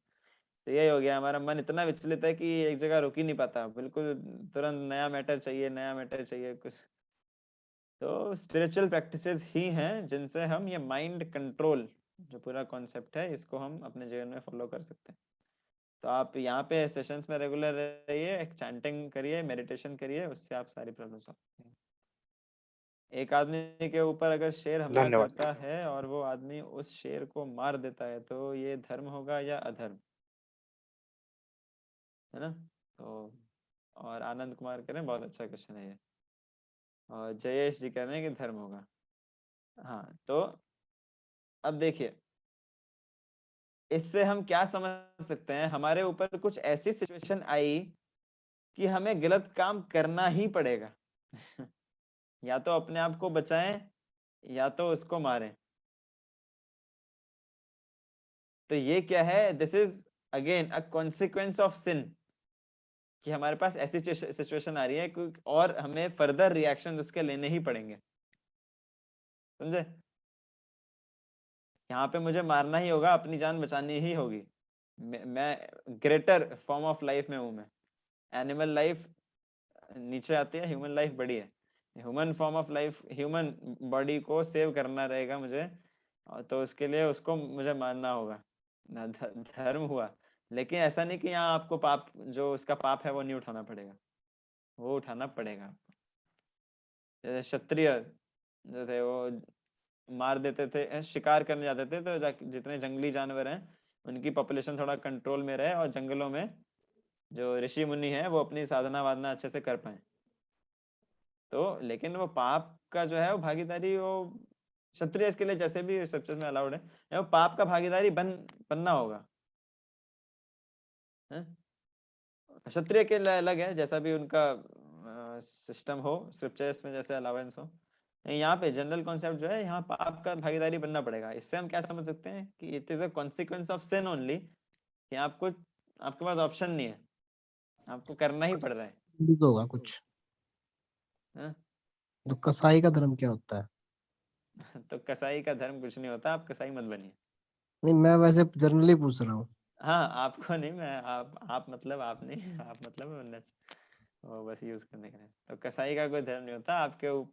तो यही हो गया, हमारा मन इतना विचलित है कि एक जगह रुक ही नहीं पाता, बिल्कुल तुरंत नया मैटर चाहिए, नया मैटर चाहिए कुछ। तो स्पिरिचुअल प्रैक्टिसेस ही हैं जिनसे हम ये माइंड कंट्रोल जो पूरा कॉन्सेप्ट है इसको हम अपने जीवन में फॉलो कर सकते हैं। तो आप यहाँ पे सेशंस में रेगुलर रहिए, एक चैंटिंग करिए, मेडिटेशन करिए, उससे आप सारी प्रॉब्लम सॉल्व करेंगे। एक आदमी के ऊपर अगर शेर हमला धन्यवाद। करता है और वो आदमी उस शेर को मार देता है तो ये धर्म होगा या अधर्म, है ना? तो और आनंद कुमार कह रहे हैं बहुत अच्छा क्वेश्चन है ये, और जयेश जी कह रहे हैं कि धर्म होगा। हाँ, तो अब देखिए इससे हम क्या समझ सकते हैं, हमारे ऊपर कुछ ऐसी सिचुएशन आई कि हमें गलत काम करना ही पड़ेगा या तो अपने आप को बचाएं या तो उसको मारें। तो ये क्या है, this is again a consequence of sin, कि हमारे पास ऐसी सिचुएशन आ रही है और हमें फर्दर रिएक्शन उसके लेने ही पड़ेंगे, समझे? यहाँ पे मुझे मारना ही होगा, अपनी जान बचानी ही होगी। मैं ग्रेटर फॉर्म ऑफ लाइफ में हूँ, मैं एनिमल लाइफ नीचे आती है, ह्यूमन लाइफ बड़ी है। Human form of life, human body को सेव करना रहेगा मुझे, और तो उसके लिए उसको मुझे मानना होगा, धर्म हुआ। लेकिन ऐसा नहीं कि यहाँ आपको पाप, जो उसका पाप है वो नहीं उठाना पड़ेगा, वो उठाना पड़ेगा। जैसे क्षत्रिय जो थे वो मार देते थे, शिकार करने जाते थे, तो जितने जंगली जानवर हैं उनकी पॉपुलेशन थोड़ा कंट्रोल में रहे और जंगलों में जो ऋषि मुनि है वो अपनी साधना वाधना अच्छे से कर पाए। तो लेकिन वो पाप का जो है वो भागीदारी, वो क्षत्रिय के लिए जैसे भी सब चीज में अलाउड है, वो पाप का भागीदारी बनना होगा। क्षत्रिय के लिए अलग है, जैसा भी उनका सिस्टम हो, स्क्रिप्चर्स में जैसे अलाउंस हो। यहाँ पे जनरल कॉन्सेप्ट जो है, यहाँ पाप का भागीदारी बनना पड़ेगा। इससे हम क्या समझ सकते हैं कि it is a consequence of sin only, कि आपके पास ऑप्शन नहीं है, आपको करना ही पड़ रहा है। भी तो होगा कुछ। हाँ? तो कसाई का धर्म क्या होता है? तो कसाई का धर्म कुछ नहीं होता, आप कसाई मत बनिए। नहीं, मैं वैसे जनरली पूछ रहा हूँ। हाँ, आपको नहीं, मैं आप मतलब आप नहीं, आप मतलब वो बस यूज करने के लिए। तो कसाई का कोई धर्म नहीं होता,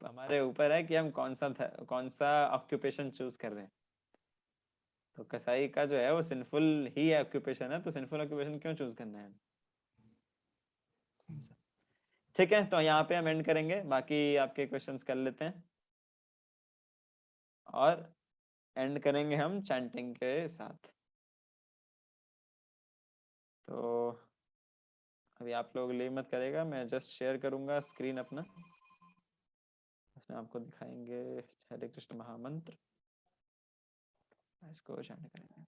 हमारे ऊपर है कि हम कौन सा ऑक्यूपेशन चूज कर रहे हैं। तो कसाई का जो है वो सिंफुल ही ऑक्यूपेशन है, तो सिंफुल ऑक्यूपेशन क्यों चूज करना है? ठीक है, तो यहाँ पे हम एंड करेंगे, बाकी आपके क्वेश्चंस कर लेते हैं और एंड करेंगे हम चैंटिंग के साथ। तो अभी आप लोग लीव मत करेगा, मैं जस्ट शेयर करूंगा स्क्रीन अपना, उसमें आपको दिखाएंगे हरे कृष्ण महामंत्र, इसको चैंट करेंगे।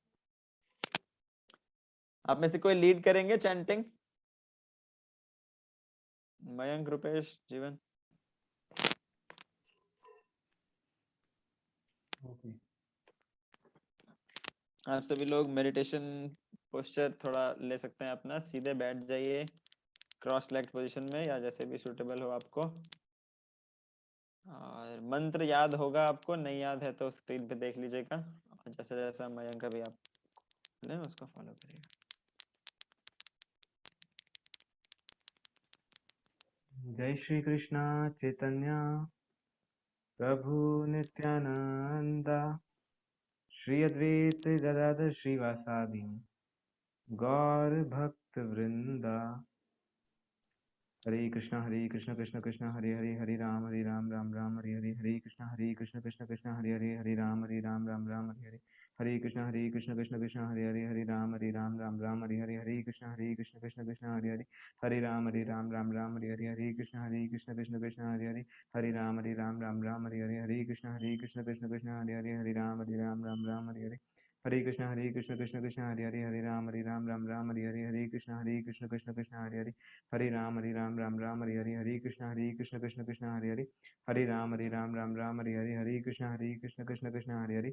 आप में से कोई लीड करेंगे चैंटिंग? मयंक, रुपेश, जीवन? आप सभी लोग मेडिटेशन पोस्चर थोड़ा ले सकते हैं अपना, सीधे बैठ जाइए क्रॉस लेग्ड पोजीशन में या जैसे भी सूटेबल हो आपको। और मंत्र याद होगा आपको, नहीं याद है तो स्क्रीन पे देख लीजिएगा, और जैसे जैसा मयंक अभी आप लें उसको फॉलो करिएगा। जय श्री कृष्णा चैतन्य प्रभु नित्यानंदा श्री अद्वैत गदाधर श्रीवासादि गौर भक्त वृंदा। हरे कृष्ण कृष्ण कृष्ण हरे हरे, हरे राम राम राम हरे हरे, हरे कृष्ण कृष्ण कृष्ण हरे हरे, हरे राम राम राम हरे हरे, हरे कृष्ण कृष्ण कृष्ण हरे हरे, हरे राम राम हरे हरे, हरे कृष्ण कृष्ण कृष्ण हरे हरे, हरे राम राम हरे हरे, हरे कृष्ण कृष्ण कृष्ण हरे हरे, हरे राम राम हरे हरे, हरे कृष्ण कृष्ण कृष्ण हरे हरे, हरे राम राम हरे हरे, हरे कृष्ण कृष्ण कृष्ण हरे हरे, हरे राम राम हरे हरे, हरे कृष्ण कृष्ण कृष्ण हरे हरे, हरे राम राम हरे हरे, हरे कृष्ण कृष्ण कृष्ण हरे हरे, हरे राम राम हरे हरे, हरे कृष्ण कृष्ण कृष्ण हरे हरे,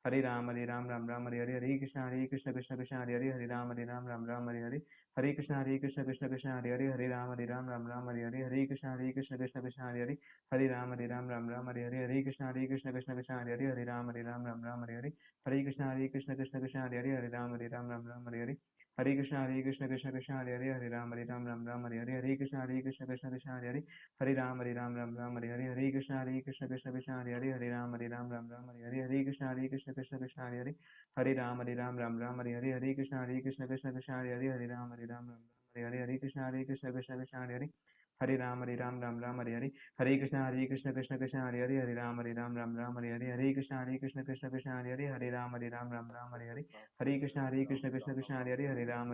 हरे राम राम राम हरे हरे, हरे कृष्ण कृष्ण कृष्ण हरे हरे, हरे राम राम राम हरे हरे, हरे कृष्ण कृष्ण हरे हरे, हरे राम राम हरे हरे, हरे कृष्ण कृष्ण कृष्ण हरे हरे, हरे राम राम हरे हरे, हरे कृष्ण कृष्ण कृष्ण हरे हरे, हरे राम राम हरे हरे, हरे कृष्ण कृष्ण कृष्ण हरे हरे, हरे राम राम हरे हरे, हरे कृष्ण कृष्ण कृष्ण हरे हरे, हरे राम राम हरे हरे, हरे कृष्ण कृष्ण कृष्ण हरे हरे, हरे राम राम हरे हरे, हरे कृष्ण कृष्ण कृष्ण हरे हरे, हरे राम राम हरे हरे, हरे कृष्ण कृष्ण कृष्ण हरे हरे, हरे राम राम हरे हरे, हरे कृष्ण कृष्ण कृष्ण हरे हरे, हरे राम राम हरे हरे, हरे कृष्ण कृष्ण कृष्ण हरे हरे, हरे राम राम हरे हरे, हरे कृष्ण कृष्ण कृष्ण हरे हरे, हरे राम राम हरे हरे, हरे कृष्ण कृष्ण कृष्ण हरे हरे, हरे राम राम हरे हरे, हरे कृष्ण कृष्ण कृष्ण हरे हरे, हरे राम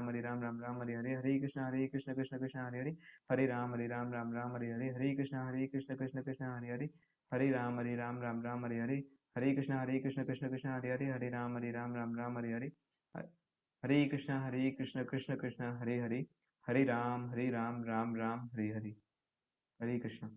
राम हरे हरे, हरे कृष्ण कृष्ण कृष्ण हरे हरे, हरे राम राम हरे हरे, हरे कृष्ण कृष्ण कृष्ण हरे हरे, हरे राम राम हरे हरे, हरे कृष्ण कृष्ण कृष्ण हरे हरे, हरे राम राम हरे हरे, हरे कृष्ण कृष्ण कृष्ण हरे हरे, हरे राम राम हरे हरे, हरे कृष्ण कृष्ण कृष्ण हरे हरे, हरे राम राम राम हरे हरे, हरे कृष्ण।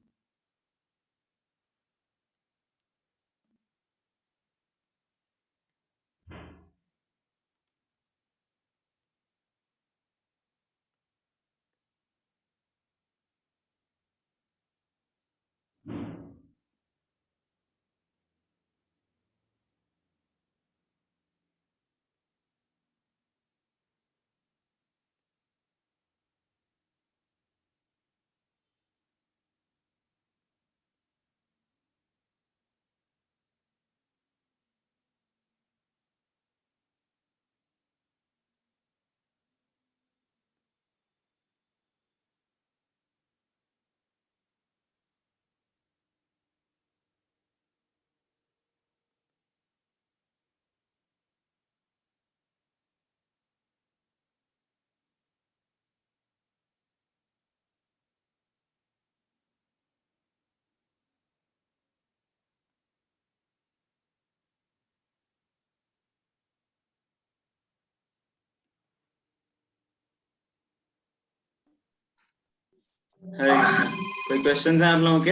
हरे कृष्णा। कोई क्वेश्चंस हैं आप लोगों के?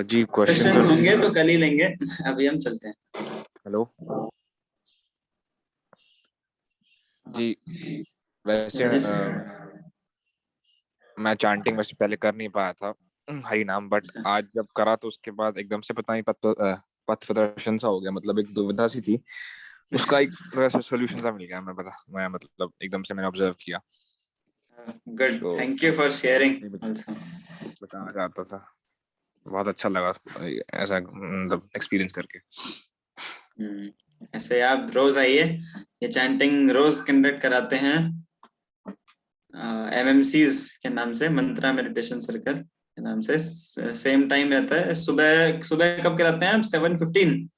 जी क्वेश्चन क्वेश्चंस होंगे तो कल ही लेंगे, अभी हम चलते हैं। हेलो जी, वैसे Yes. मैं चांटिंग वैसे पहले कर नहीं पाया था हरि नाम, बट आज जब करा तो उसके बाद एकदम से पता नहीं पथ प्रदर्शन सा हो गया, मतलब एक दुविधा सी थी, उसका एक वैसे सॉल्यूशन सा मिल गया। मैं मतलब एकदम से मैंने ऑब्जर्व किया। गुड, तो thank you for sharing also. बताना चाहता था, बहुत अच्छा लगा ऐसा मतलब एक्सपीरियंस करके। ऐसे आप रोज आइए, ये चैंटिंग रोज कंडक्ट कराते हैं MMCs के नाम से, मंत्रा मेडिटेशन सर्कल के नाम से। सेम टाइम रहता है, सुबह सुबह कब कराते हैं आप? 7:15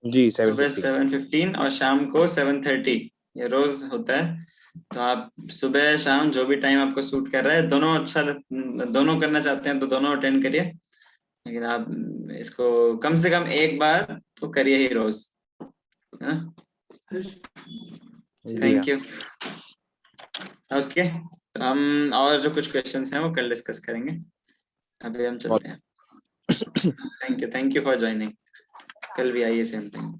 जी सुबह 7:15 7:15 और शाम को 7:30, ये रोज होता है। तो आप सुबह शाम जो भी टाइम आपको सूट कर रहा है, दोनों अच्छा, दोनों करना चाहते हैं तो दोनों अटेंड करिए, लेकिन आप इसको कम से कम एक बार तो करिए ही रोज। Thank you. ओके, तो हम और जो कुछ क्वेश्चंस हैं वो कल डिस्कस करेंगे, अभी हम चलते हैं। Thank you for joining. कल भी आइए सेम टाइम।